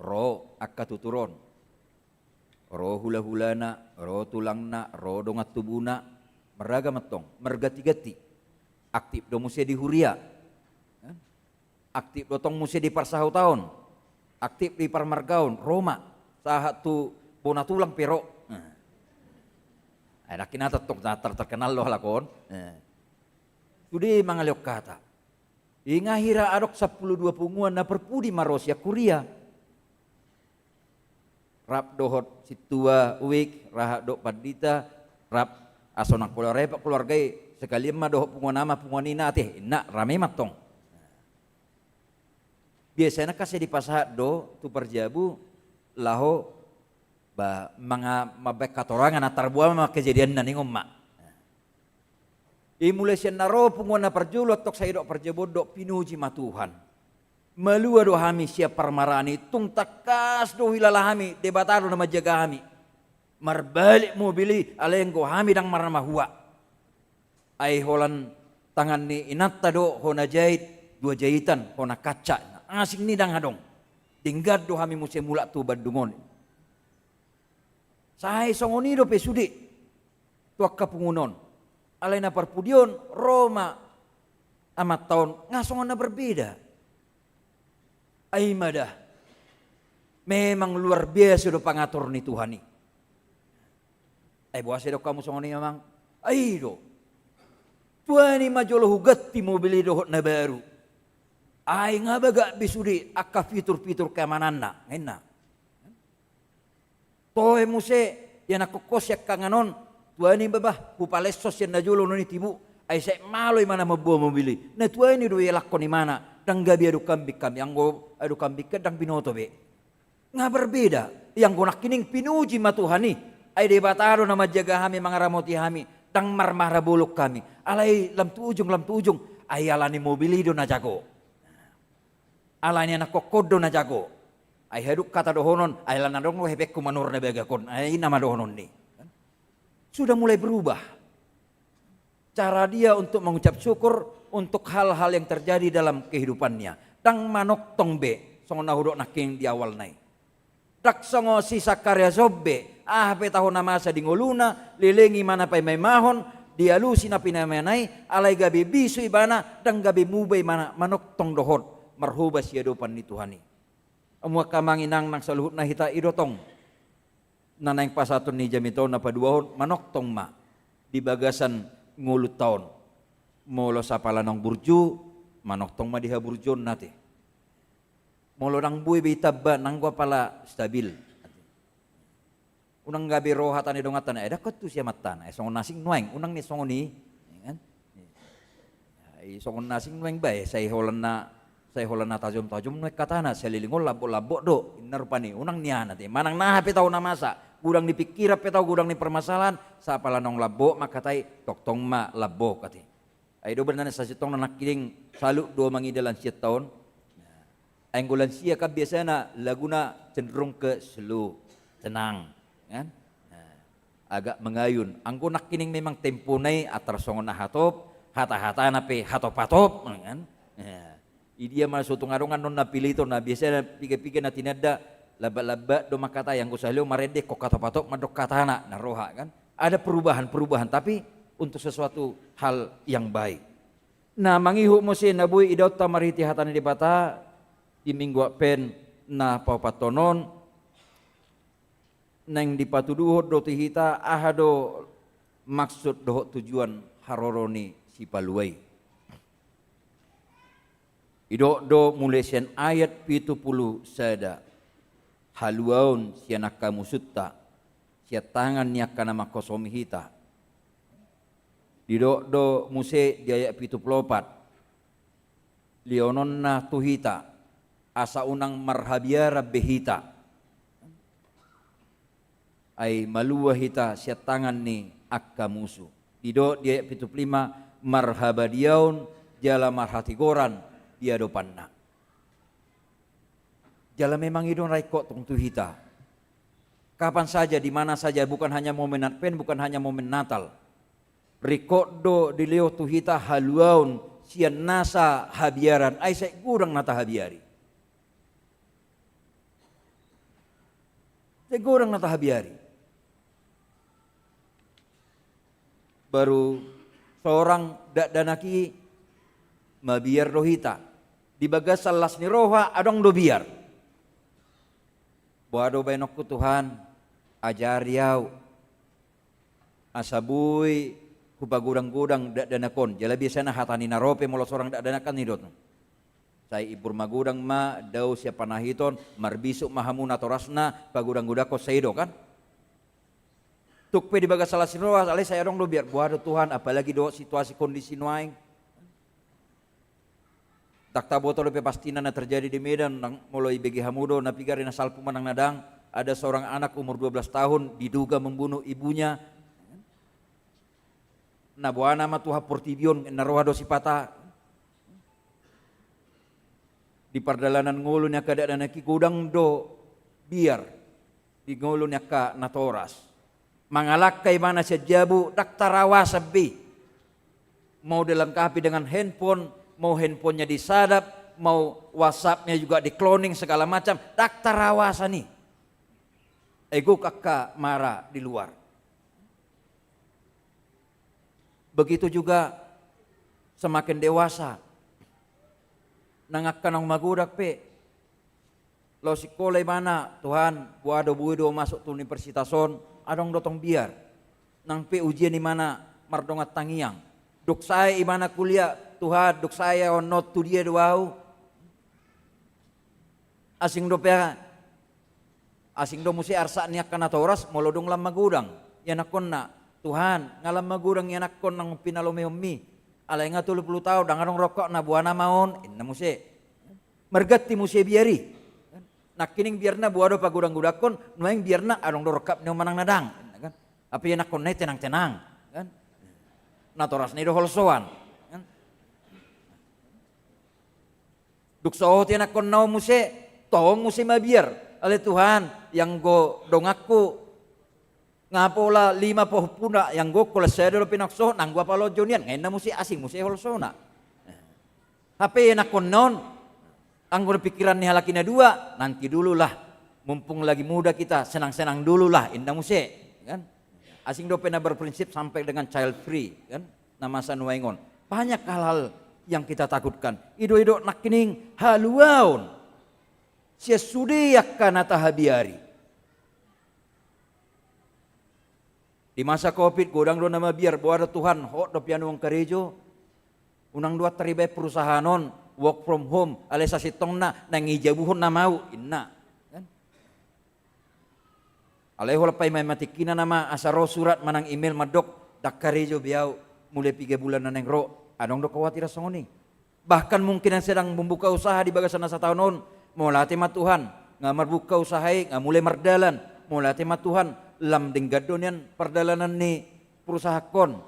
ro akka tuturon ro hula-hulana ro tulangna ro dongat tubuna meraga metong mergati-gati aktif do musia di huria aktif do tong musia di parsahau tahun aktif di parmargaon Roma sahat tu bona tulang pero ada kinata tok terkenal loh lakon sudi mangaliok kata inga hira adok 12 punguan na perpudi marosia kuria. Rap dohot situa uik, rahak dok padita, rap asonak pola repak keluargai sekali mah dohot punguan nama punguan ina teh, nak rame matong. Biasanya kasih di pasahat do tu perjabu laho ba mga mabek katorangan atar buah mah kejadian naningom mak. Mulai sian naro punguan na perjulot tok saya dok perjabot dok pinuji ma Tuhan. Malua do hami siap parmarani tung takas do hilala hami debatado na majaga hami. Marbalik mobili aleng go hami dang marama huwa. Ai holan tangan ni inatta do hona jahit dua jahitan hona kaca. Asing ni dang hadong. Tinggal do hami musim mulak tu Bandungon. Saya songoni do pesudi tuak kapungunon. Alai na parpudion Roma amat tahun ngasongan na berbeda. Ai madah memang luar biasa do pangatur ni Tuhan ni. Ai buase do kamu songoni memang ai do. Tuhan ni majolo hugati mobil do na baru. Ai ngabaga bisudi akka fitur-fitur keamananna ngaina. Toe muse yang aku kosyak kanganon Tuhan ini babah pupalesos yang najulo noni tibu ay sa malo mana mabuo mobili na Tuhan ini do yelakko ni mana dang gabi adu kambik kami yang go adu kambik dang binoto be nga berbeda yang go nakining pinuji ma Tuhan ni ay debatado na majaga kami mga ramoti kami dang marmara bulok kami alay lam tu ujung ay alani mobili do na jago alani anak kokodo na jago ay haduk kata dohonon ay lanadong lo hebek kumanur na begakon ay nama dohonon ni sudah mulai berubah cara dia untuk mengucap syukur untuk hal-hal yang terjadi dalam kehidupannya. Dang manok tong be, songo nahudok naking di awal nai. Dak songo sisa karya sobbe, pe tahun nama sa dingoluna, lilengi mana pay may mahon, dialusi na pinamanay, alay gabi bisu ibana, dang gabi mubay mana manok tong dohot, marhubas ya dopan ni Tuhani. amua kamanginang nang saluhut na hita idotong nanang pasatun ni jamito na paduahon manok tong ma di bagasan ngulut taon molo sa palanong burju manok tong ma diha burjon nate molo nang buy bitabba nang gua pala stabil unang gabi rohatan idongatan dakot tu siya matan songon nasing nueng unang ni songon ni kan songon nasing nueng bae say holan na tajum nuek katana selilingol labo do inarupani unang niya nate manang nahapi tau na masa gudang dipikira pe tau gudang ni permasalahan sa palanong labo makatai toktong ma labo kati ay do benar sa sitong na nakiling salu do mangidalan siya taon ay gulan siya ka biasana laguna cenderung ke slow tenang kan agak mengayun angko nakining memang tempunay atrasongon na hatop hata-hata na pe hatop-hatop kan idia masutong arongan non napilito na biasa piga-piga na tinada laba-laba do makata yang gusalyo marende kok katop-hatop madok katana na roha kan ada perubahan tapi untuk sesuatu hal yang baik na mangihu mo si nabuy idaw tamariti hatan di bata di minggu pen na papatonon nang dipatuduhod do tihita ahado maksud doh tujuan haroroni si paluay ido do mulai sian ayat 70 sada haluaun siya nakamusutta siya tangan niya ka na makosomihita dido do muse di ayat 74 lionon na tuhita asa unang marhabiara behita ay maluwa hita siya tangan ni akka musuh. Dido dia 75 marhaba diaun jala marhatigoran dia dopanna. Jala memang idon raiko tong tuhita. Kapan saja di mana saja bukan hanya momen Advent bukan hanya momen Natal. Rikodo di leo tuhita haluaun sian nasa habiaran ay say gurang nata habiari. Say gurang nata habiari. Baru seorang danaki mabiar rohita di bagas salas ni roha adong do biar boado benok ku Tuhan ajar yau asabuy hupagudang-gudang danakon jala biasana hatani narope molo seorang danakan ni dot say ibur magudang ma daw siya panahiton marbisuk mahamuna torasna pagudang-gudako saido kan tukpe di bagas salah sinroa alay saya dong do biar buado Tuhan apalagi do situasi kondisi nuaing takta botol pe pastina na terjadi di Medan mulai bagi hamudo na pigari na salpu manang nadang ada seorang anak umur 12 tahun diduga membunuh ibunya na buana ma tuha portibion na roha do sipata di pardalanan ngulunya kada na kigudang do biar di ngulunya ka natoras mangalak kay mana siya jabu daktarawa sabi mau dilengkapi dengan handphone mau handphonenya disadap mau WhatsAppnya juga di cloning segala macam daktarawa sani ego kakak marah di luar begitu juga semakin dewasa nangakkan ang magudak pe lo sekolah mana Tuhan buado buido masuk tu universitason adong dotong biar nang pe ujian di mana mardongat tangiang duk saya imana kuliah Tuhan duk saya onot tu dia doau asing do pera asing do musi arsa niak kana toras molodong lam magudang yanakon na Tuhan ngalam magudang yanakon nang pinalome ummi alay nga 30 taon dangarong rokok na buana maon inna musi margatti musi biari nakining biarna buado pagudang-gudakon nuaing biarna adong dorokap nyo manang nadang kan apa yan nakon nay tenang-tenang kan natoras ni do holsoan kan dukso tiyan nakon naw musi tong musi mabiar ale Tuhan yang go dongakku ngapola 5 puna yang go kula sedo pinakso nang gua palo jonian ngayon na musi asing musi holsona apa yan nakon non anggur pikiran ni halaki na dua nanti dululah mumpung lagi muda kita senang-senang dululah indah musik kan asing do pena berprinsip sampai dengan child free kan nama sanuaingon banyak hal-hal yang kita takutkan ido-ido nakining haluaun sia sude yakana tahabiari. Di masa Covid godang do nama biar bahwa ada Tuhan hok do piano wong karejo. Unang dua teribay perusahanon work from home alesa sitong na nangijabuhon na mau inna. Kan? Aleho lapay may matikina nama asaro surat manang email madok dak karejo biau mulai 3 bulan na neng ro. Anong do kawatira songoni. Bahkan mungkin yang sedang membuka usaha di bagasan sa taonon mau latih ma Tuhan nga marbuka usaha nga mulai mardalan mau latih ma Tuhan lam dinggadonian perdalanan ni perusaha kon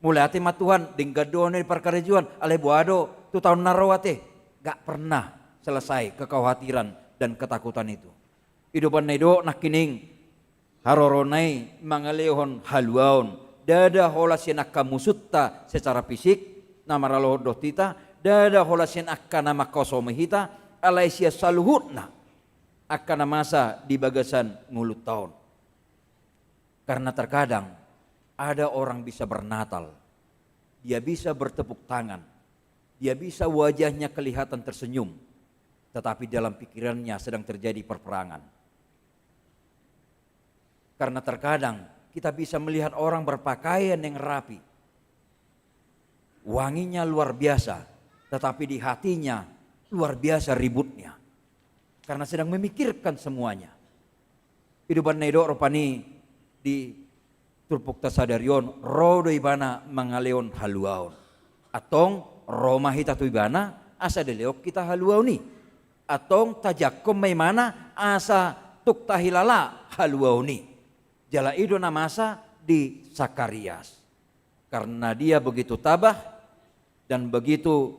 mulai ati matuhan dinggadonian di perkarejuan ale buado 2 tahun narawate gak pernah selesai kekhawatiran dan ketakutan itu. Hidupan nedo nakining haroronai mangalehon haluaon dada holasin akamusutta secara fisik namaralo dotita dada holasin akana makosomehita alaisia saluhutna akana masa di bagasan ngulut tahun. Karena terkadang ada orang bisa bernatal, dia bisa bertepuk tangan, dia bisa wajahnya kelihatan tersenyum, tetapi dalam pikirannya sedang terjadi perperangan. Karena terkadang kita bisa melihat orang berpakaian yang rapi, wanginya luar biasa, tetapi di hatinya luar biasa ributnya, karena sedang memikirkan semuanya. Hidupan nedo ropani di turpuk tasadarion rodo ibana mangaleon haluaon atong roma hita tu ibana asa deleok kita haluaoni atong tajakom may mana asa tuk tahilala haluaoni jala ido namasa di Sakarias karena dia begitu tabah dan begitu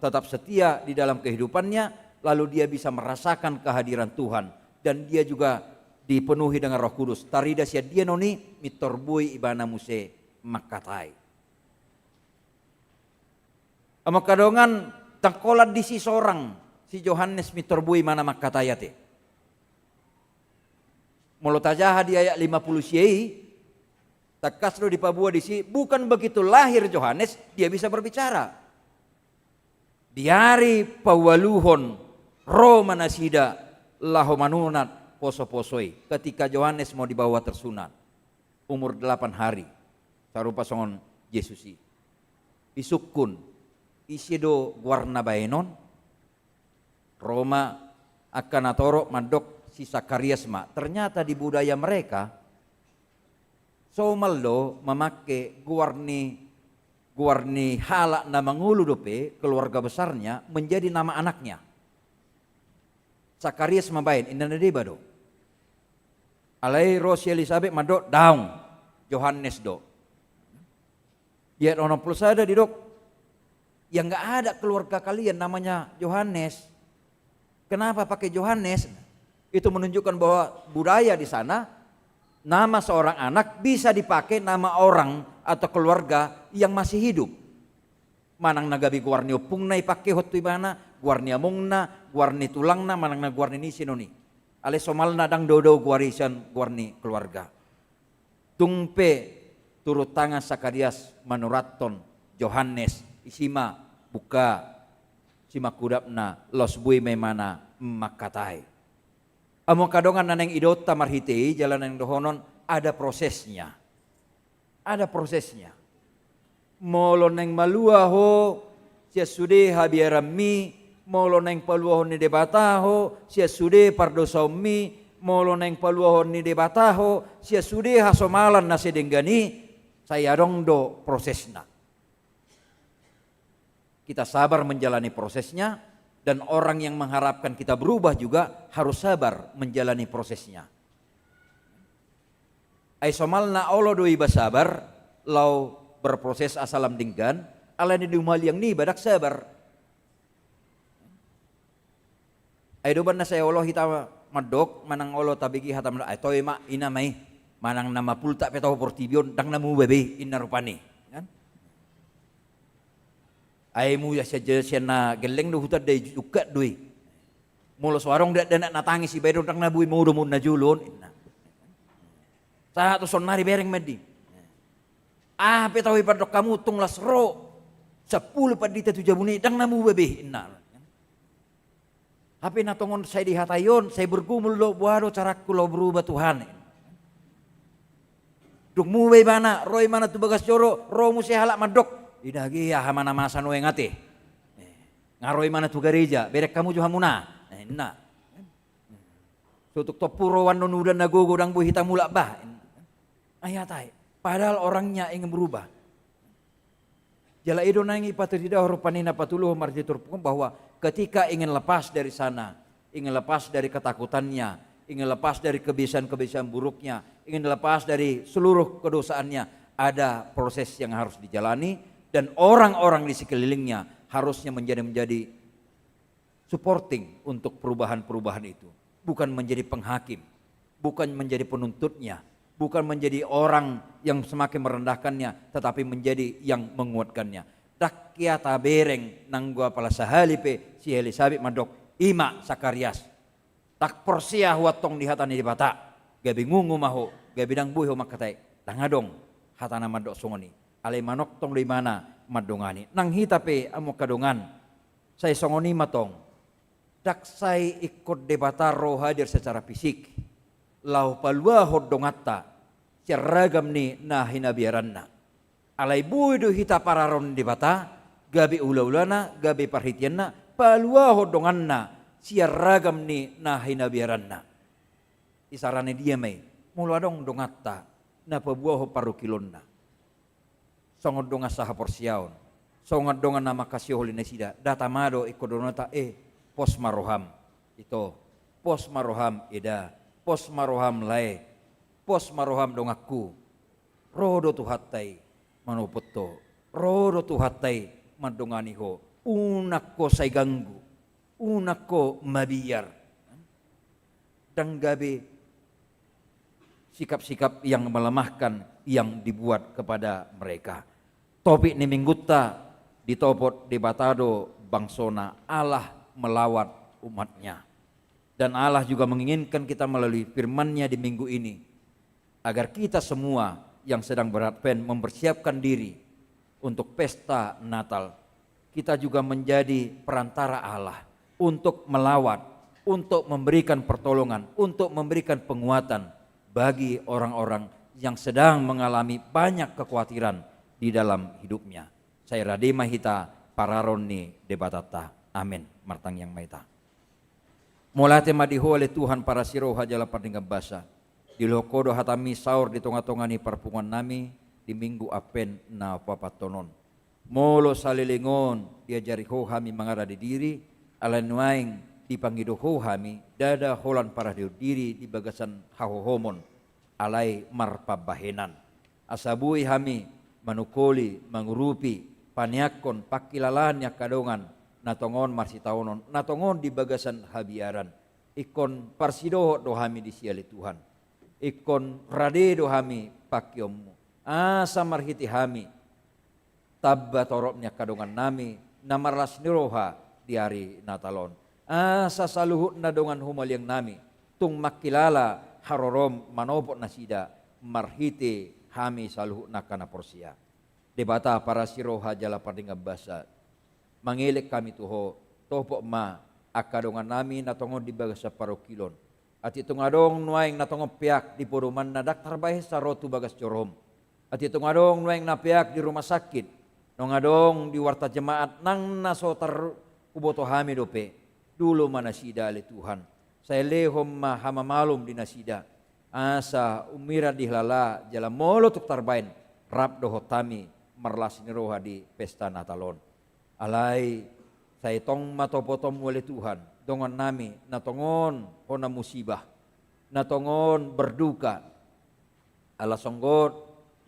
tetap setia di dalam kehidupannya lalu dia bisa merasakan kehadiran Tuhan dan dia juga dipenuhi dengan Roh Kudus. Tarida sia dia noni mitorbui ibana muse makatai. Amakadongan tangkolat di si sorang si Yohanes mitorbui mana makatayate. Molotajaha di ayat 50 siei takasro di pabua di si bukan begitu lahir Yohanes dia bisa berbicara. Diari pawaluhon roh manasida lahomanunat poso-posoi ketika Yohanes mau dibawa tersunat umur 8 hari sarupa songon Yesusi isukun isido warna baenon Roma akan atoro mandok si Sakarias ma ternyata di budaya mereka somaldo memakai guarni halak nama ngulu dope keluarga besarnya menjadi nama anaknya. Sakarias mabain inana de bado. Alai Rosi Elizabeth madok daun Yohanes do. Dia orang pulsada di dok. Yang nggak ada keluarga kalian namanya Yohanes. Kenapa pakai Yohanes? Itu menunjukkan bahwa budaya di sana nama seorang anak bisa dipakai nama orang atau keluarga yang masih hidup. Manang nagabi guarni opung na ipake hotu ibana, guarni amungna, guarni tulangna, manang na guarni nisinoni. Ale somal nadang dodo guarisan guarni keluarga. Tungpe turut tangan Sakarias manuraton Yohanes isima buka sima kudapna los bui memana makatai. Amo kadongan naneng idota marhitei jalan yang dohonon ada prosesnya. Ada prosesnya. Molo neng malua ho sia sude habiarami molo neng paluaho ni debataho sia sude pardosaumi molo neng paluaho ni debataho sia sude hasomalan nasi denggani saya dong do prosesna. Kita sabar menjalani prosesnya dan orang yang mengharapkan kita berubah juga harus sabar menjalani prosesnya. Ai somalna Allah doi basabar lau berproses asalam dinggan ala ni dumal yang ni badak sabar. Ai doban na saya Allah hita madok manang Allah tabigi hatam ai toy ma ina mai manang nama pulta petaw portibion dang namu bebe inna rupani kan. Ai mu ya saja sena geleng do hutad dai ukat doi. Mulo suarong dak nak natangis si bedon dang nabu mo do mun najulun inna. Sa to sonari bereng medi. Ah petawi padok kamu tunglas ro 10 padita tu jabuni dang namu bebe inna. Hape natongon saya di hatayon, saya bergumul lo buado caraku lo berubah Tuhan. Duk muwe bana, roy mana tu bagas joro, roh musi halak madok. Idagi ya hamana masa noe ngate. Ngaroy mana tu gereja, berek kamu juha muna. Nah. Tutuk topuro wan nudan nagogo dang bu hitam mulak bah. Ayatai. Padahal orangnya ingin berubah. Jala edo nangi patridau rupanina patuluh marjitur bahwa ketika ingin lepas dari sana, ingin lepas dari ketakutannya, ingin lepas dari kebiasaan-kebiasaan buruknya, ingin lepas dari seluruh kedosaannya, ada proses yang harus dijalani dan orang-orang di sekelilingnya harusnya menjadi supporting untuk perubahan-perubahan itu, bukan menjadi penghakim, bukan menjadi penuntutnya, bukan menjadi orang yang semakin merendahkannya, tetapi menjadi yang menguatkannya. Dakya tabereng nanggua pala sahalipe si Elisabeth madok ima Sakarias. Tak porsia watong di hatani di bata. Gabi ngungu maho, gabi dang buho makatai. Tangadong hatana madok songoni. Alay manok tong di mana madongani. Nang hitape amo kadongan. Saya songoni matong. Dak saya ikut debata roh hadir secara fisik. Lau palua hodongata ceragam ni na hinabiaranna alai buidu hita pararon di bata gabi ula-ulana gabi parhitianna palua hodonganna ceragam ni na hinabiaranna isarane dia mai mula dong dongata na pabuah parukilonna songod donga saha porsiaon songod donga nama kasih holine sida data mado ikodonata pos maroham itu pos maroham ida pos maroham lae, pos maroham dongaku, rodo tuhatai manopoto, rodo tuhatai madonganiho, unakko say ganggu, unakko mabiyar, dan gabi sikap-sikap yang melemahkan yang dibuat kepada mereka. Topik ni mingguta ditopot di batado bangsona Allah melawat umatnya. Dan Allah juga menginginkan kita melalui firman-Nya di minggu ini agar kita semua yang sedang beradvent mempersiapkan diri untuk pesta Natal. Kita juga menjadi perantara Allah untuk melawat, untuk memberikan pertolongan, untuk memberikan penguatan bagi orang-orang yang sedang mengalami banyak kekhawatiran di dalam hidupnya. Saya Radema Hita Pararoni Debatata. Amin. Martang yang maita. Mulate madiho oleh Tuhan para siroh hajala pardingga basa. Di lokodo hatami saur di tonga-tonga ni perpungan nami di minggu apen na papatonon. Molo salilingon diajari ho hami mangara di diri alanuaing dipanggido ho hami dada holan para diri di bagasan hahohomon alai marpabahenan. Asabui hami manukoli mangurupi paniakon pakilalan yak kadongan natongon marsitaonon, natongon di bagasan habiaran, ikon parsido dohami di siali Tuhan, ikon rade dohami pakiommu, asa marhiti hami, tabba toroknya kadongan nami, namarlas niroha di hari Natalon, asa saluhut nadongan humal yang nami, tung makilala harorom manopot nasida, marhiti hami saluhut nakana porsia, debata para siroha jala pardinga basa, mangilik kami tuho topo ma akadongan nami natongon di bagasa parokilon ati tungadong nuaing natongon piak di poruman na daktar bahe sarotu bagas corom ati tungadong nuaing na piak di rumah sakit nongadong di warta jemaat nang nasotar kuboto hami dope dulu manasida le Tuhan saya lehom ma hama malum di nasida asa umira dihlala jala molo tuk tarbain rap dohotami marlas niroha di pesta Natalon. Alai saya tong matopotom oleh Tuhan dongan nami natongon hona musibah natongon berduka ala songgot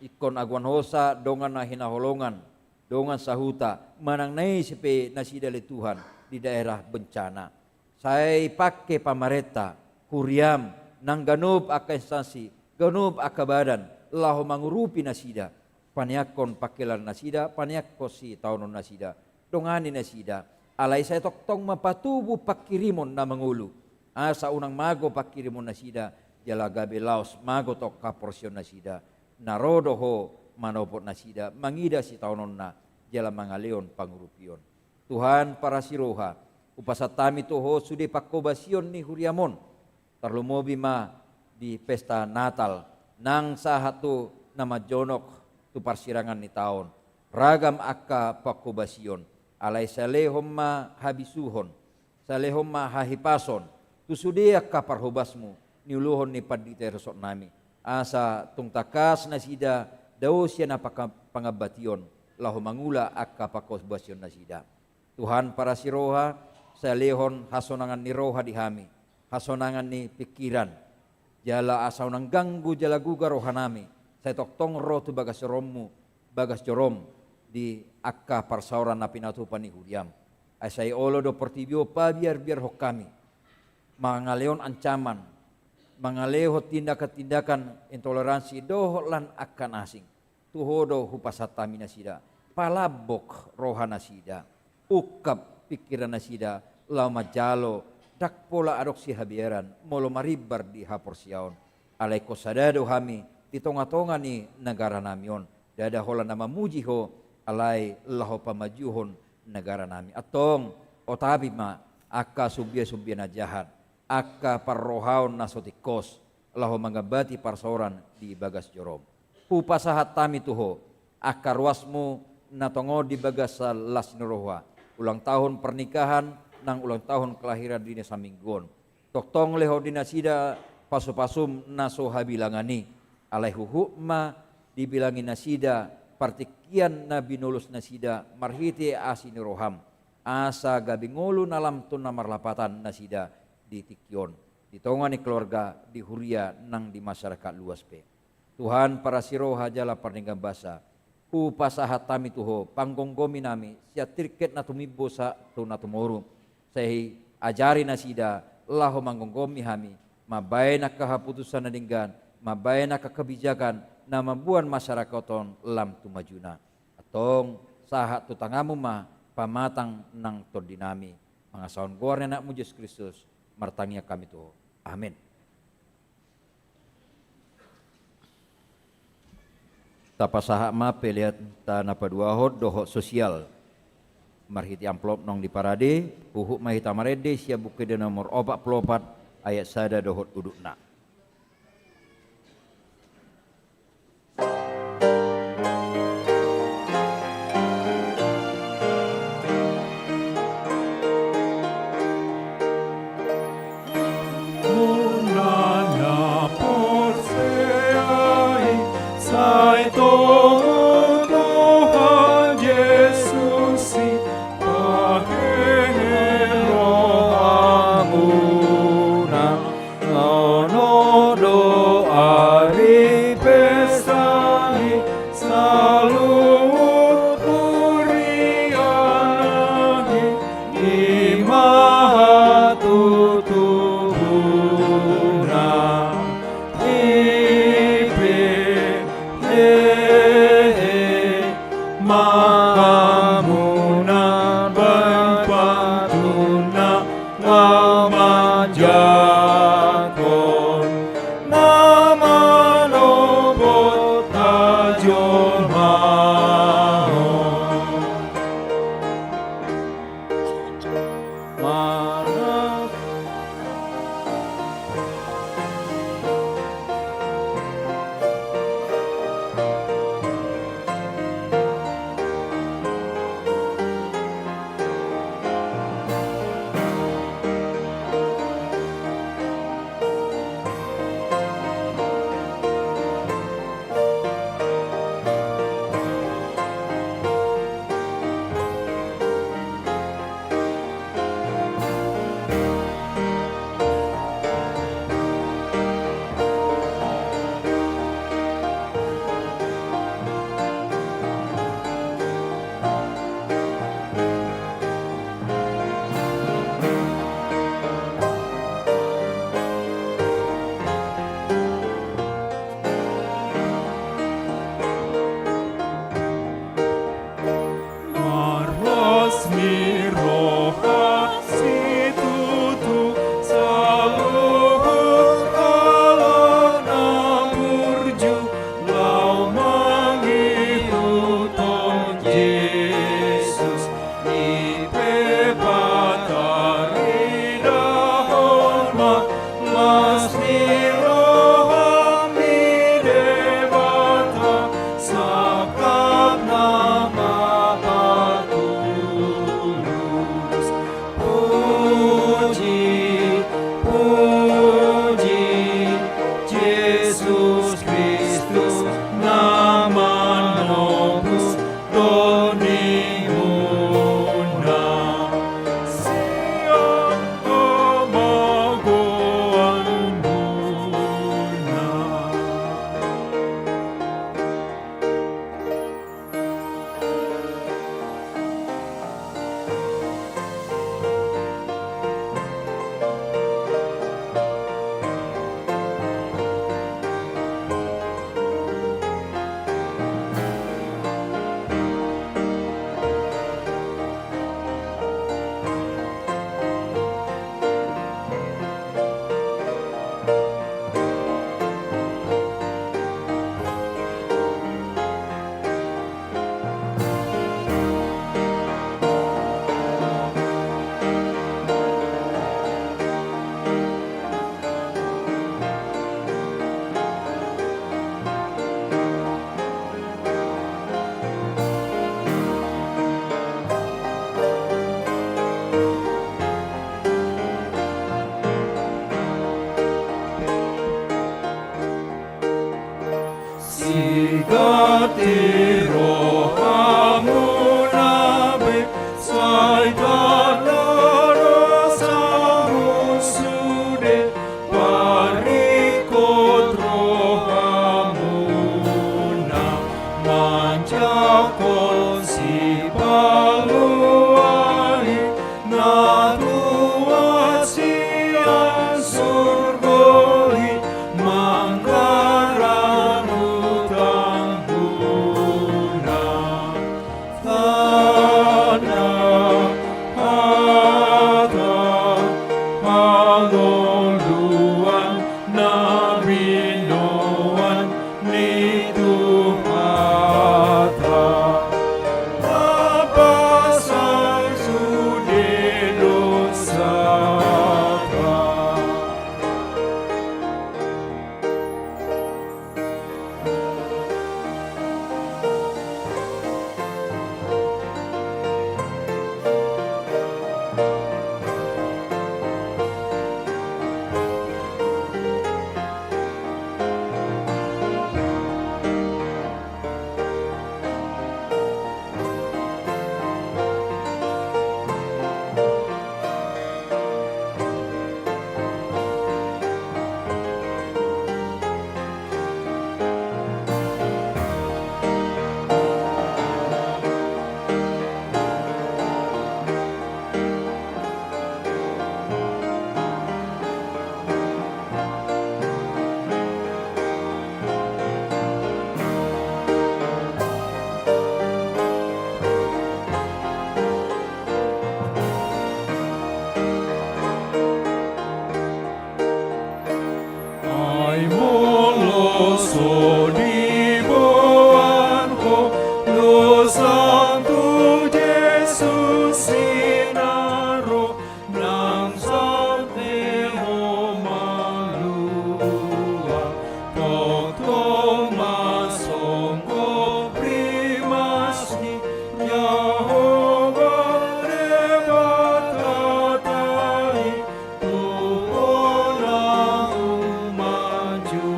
ikon aguan hosa dongan na hinaholongan dongan sahuta manang nai sepe nasida le Tuhan di daerah bencana saya pakai pamareta kuriam nang ganub aka instansi ganub aka badan lahu mangurupi nasida paniakon pakelan nasida paniakko si taunon nasida dongani nasida alai saya toktong mapatubu pakirimon na mangulu asa unang mago pakirimon nasida jala gabe laos mago tok kaporsion nasida narodo ho manopot nasida mangida si taunon na jala mangaleon pangurupion Tuhan para siroha Upasatami toho sude pakobasion ni huriamon. Tarlumobi ma di pesta Natal. Nang sahatu nama jonok tu persirangan ni tahun. Ragam akka pakobasion. Alay salehom ma habisuhon. Salehom ma hahipason. Tu sude akka parhobasmu. Niuluhon ni padite resok nami. Asa tungtakas nasida daw siya na pangabation. Lahu mangula akka pakobasion nasida. Tuhan para si roha. Sa lehon hasonangan ni roha di hami, hasonangan ni pikiran, jala asaw ng ganggu jala guga roha nami, sa toktong ro tu bagas jorom di akka parsauran na pinatupan ni Huriam. Ay say olo do portibio pa biar hok kami, mga leon ancaman, mga leho tindakan intoleransi doh lan akan asing, tuhodo hupasatami na sida, palabok roha na sida, ukap pikiran na sida, lama jalo, dak pola adok si habieran, molo maribar di hapor siaon. Alay ko sadado hami, di tonga-tonga ni negara namion. Dada hola nama muji ho, alay laho pamajuhon negara nami. Atong, otabi ma, akka subya-subya na jahat, akka parrohaon na sotikos, laho mangabati parsoran di bagas jorom. Pupasahat tami tuho, akka ruasmu na tongo di bagas sa las niroha. Ulang tahun pernikahan nang ulang tahun kelahiran dina saminggon. Toktong leho dina sida pasum-pasum naso habilangani. Alai huhukma dibilangin nasida partikian nabi nulus nasida marhiti asini roham. Asa gabingolu nalam tun namarlapatan nasida di tikyon. Ditongani keluarga di huria nang di masyarakat luas pe. Tuhan para siroha jala perninggan basa. Upasahat tami tuho panggonggomi nami siya tirket na tumibo sa tunatumoro sahi ajari na sida laho manggonggomi hami mabay na kahaputusan na dinggan mabay na kakabijakan na mabuan masyarakaton lam tumajuna atong sahat tutangamu ma pamatang ng tordinami mga saon guar na mo Diyos Kristus martangya kami tuho. Amen. Tapasaha ma pelihat ta napaduahod dohot sosial marhiti amplop nong di parade puhuk mahita marede sia buke de nomor 44 ayat sada dohot udukna. No Tuhan maju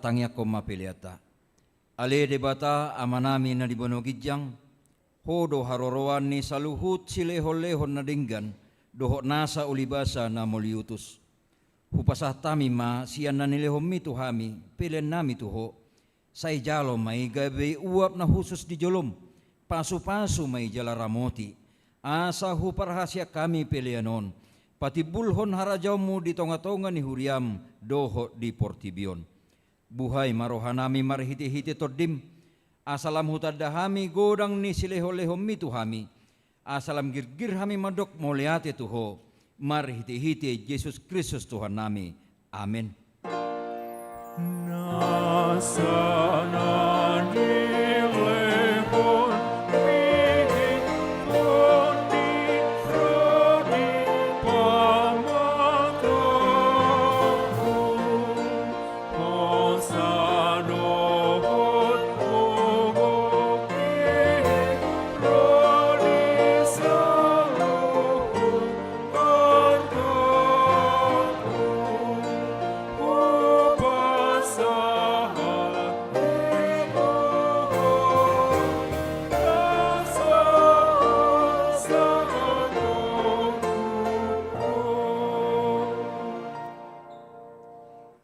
tatangya ko mapiliata. Ale debata amanami na dibonogidjang, hodo haroroan ni saluhut silehon-lehon na dinggan, doho nasa ulibasa na moliutus. Hupasah tami ma siyan na nilehom mito hami, pilen nami tuho. Say jalom may gabi uap na husus di jolom, pasu-pasu may jalaramoti. Asa huparhasya kami pilianon, pati bulhon harajaw mo di tonga-tonga ni huriam, doho di portibion. Buhay marohanami marhiti-hiti tordim, asalam hutadahami godang ni sileho-lehom mito hami, asalam girgir hami madok moliate tuho, marhiti-hiti Yesus Kristus Tuhan nami. Amin. Nasana nilehon mihi koni rodi pamatoku hosanohon mugoki rodi saluhun ardoku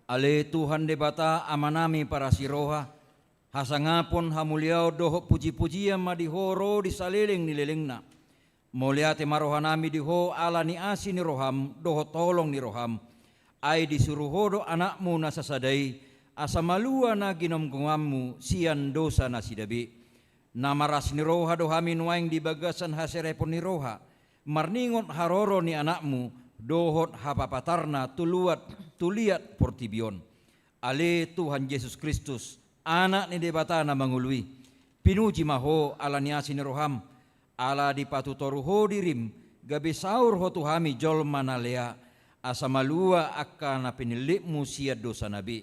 Ale Tuhan debata amanami para siroha, hasangapon hamuliao doho puji-pujian madihoro di saliling nililingna. Moliate marohanami diho ala ni asi ni roham, doho tolong ni roham. Ay disuruhodo anakmu nasasadai, asa malua na ginomgungammu sian dosa na sidabi. Namaras ni roha dohami nuaing di bagasan haserepon ni roha. Marningot haroro ni anakmu, dohot hapapatarna tuliat portibion. Ale Tuhan Yesus Kristus, anak ni debata na mangului. Pinuji maho ala niasi ni roham, ala dipatutoruho dirim, gabi saur ho tuhami jol manalea, asa malua akka na pinilikmu siya dosa nabi.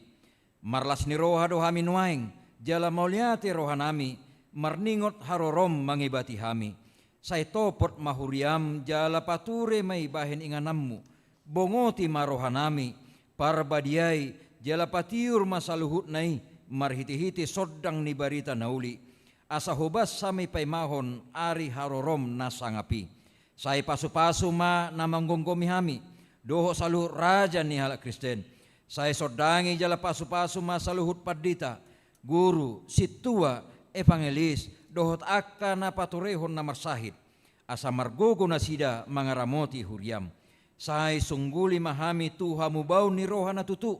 Marlas ni roha dohami nuaing, jala mauliate rohanami, marningot harorom mangibati hami. Say topot mahuriam jala pature may bahin inganammu, bongoti marohanami, parbadiay jala patiur masaluhut nai, marhiti-hiti soddang ni barita nauli, asa hubas sami paimahon ari harorom nasangapi. Say pasu-pasu ma namanggonggomi hami, doho saluhut raja ni halak Kristen. Say sodangi jala pasu-pasu masaluhut padita, guru, situa, evangelis, dohot akka na paturehon na marsahid, asa margogo na sida mangaramoti huriam. Say sungguli mahami tuha mubau ni roha na tutu,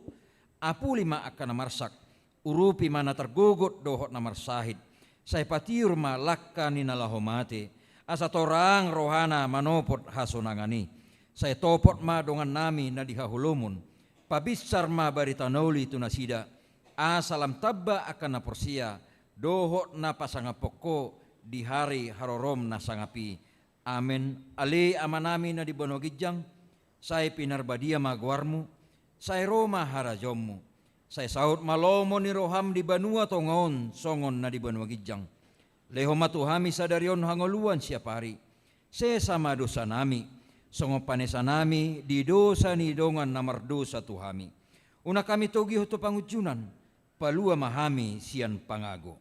apuli ma akka na marsak, urupi ma na tergogot dohot na marsahid. Say patiur ma lakka ni nalahomate, asa torang rohana manopot hasonangani. Say topot ma dongan nami na dihahulumun, pabisar ma barita nauli tu na sida, asalam tabba akan na porsia, dohot na pasangapoko di hari harorom na sangapi. Amen. Ali amanami na dibonogidjang, say pinarbadia magwarmu, say Roma harajommu, say saut malomo ni roham di banua tongon, songon na dibonogidjang. Leho matuhami sadarion hangoluan siapari, sesama dosa nami, songo panesa nami di dosa ni dongan namardosa tuhami. Una kami togi huto pangujunan, palua mahami sian pangago.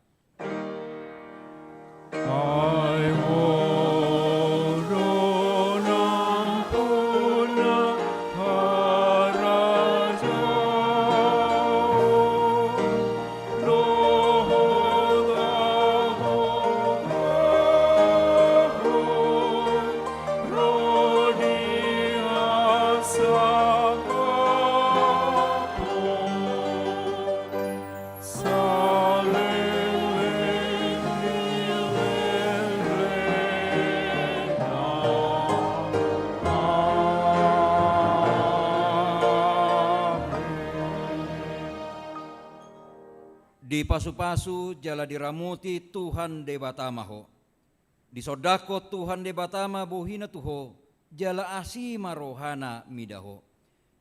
Ay moro ng puna harajaw, lohod ahong ahon, rodi asakapon, Di pasu-pasu jala diramuti Tuhan debatamaho. Di sodako Tuhan debatama bohina tuho, jala asima rohana midaho.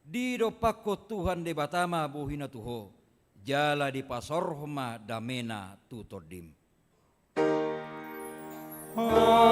Di dopako Tuhan debatama bohina tuho, jala di pasorhma damena tutodim. Amen.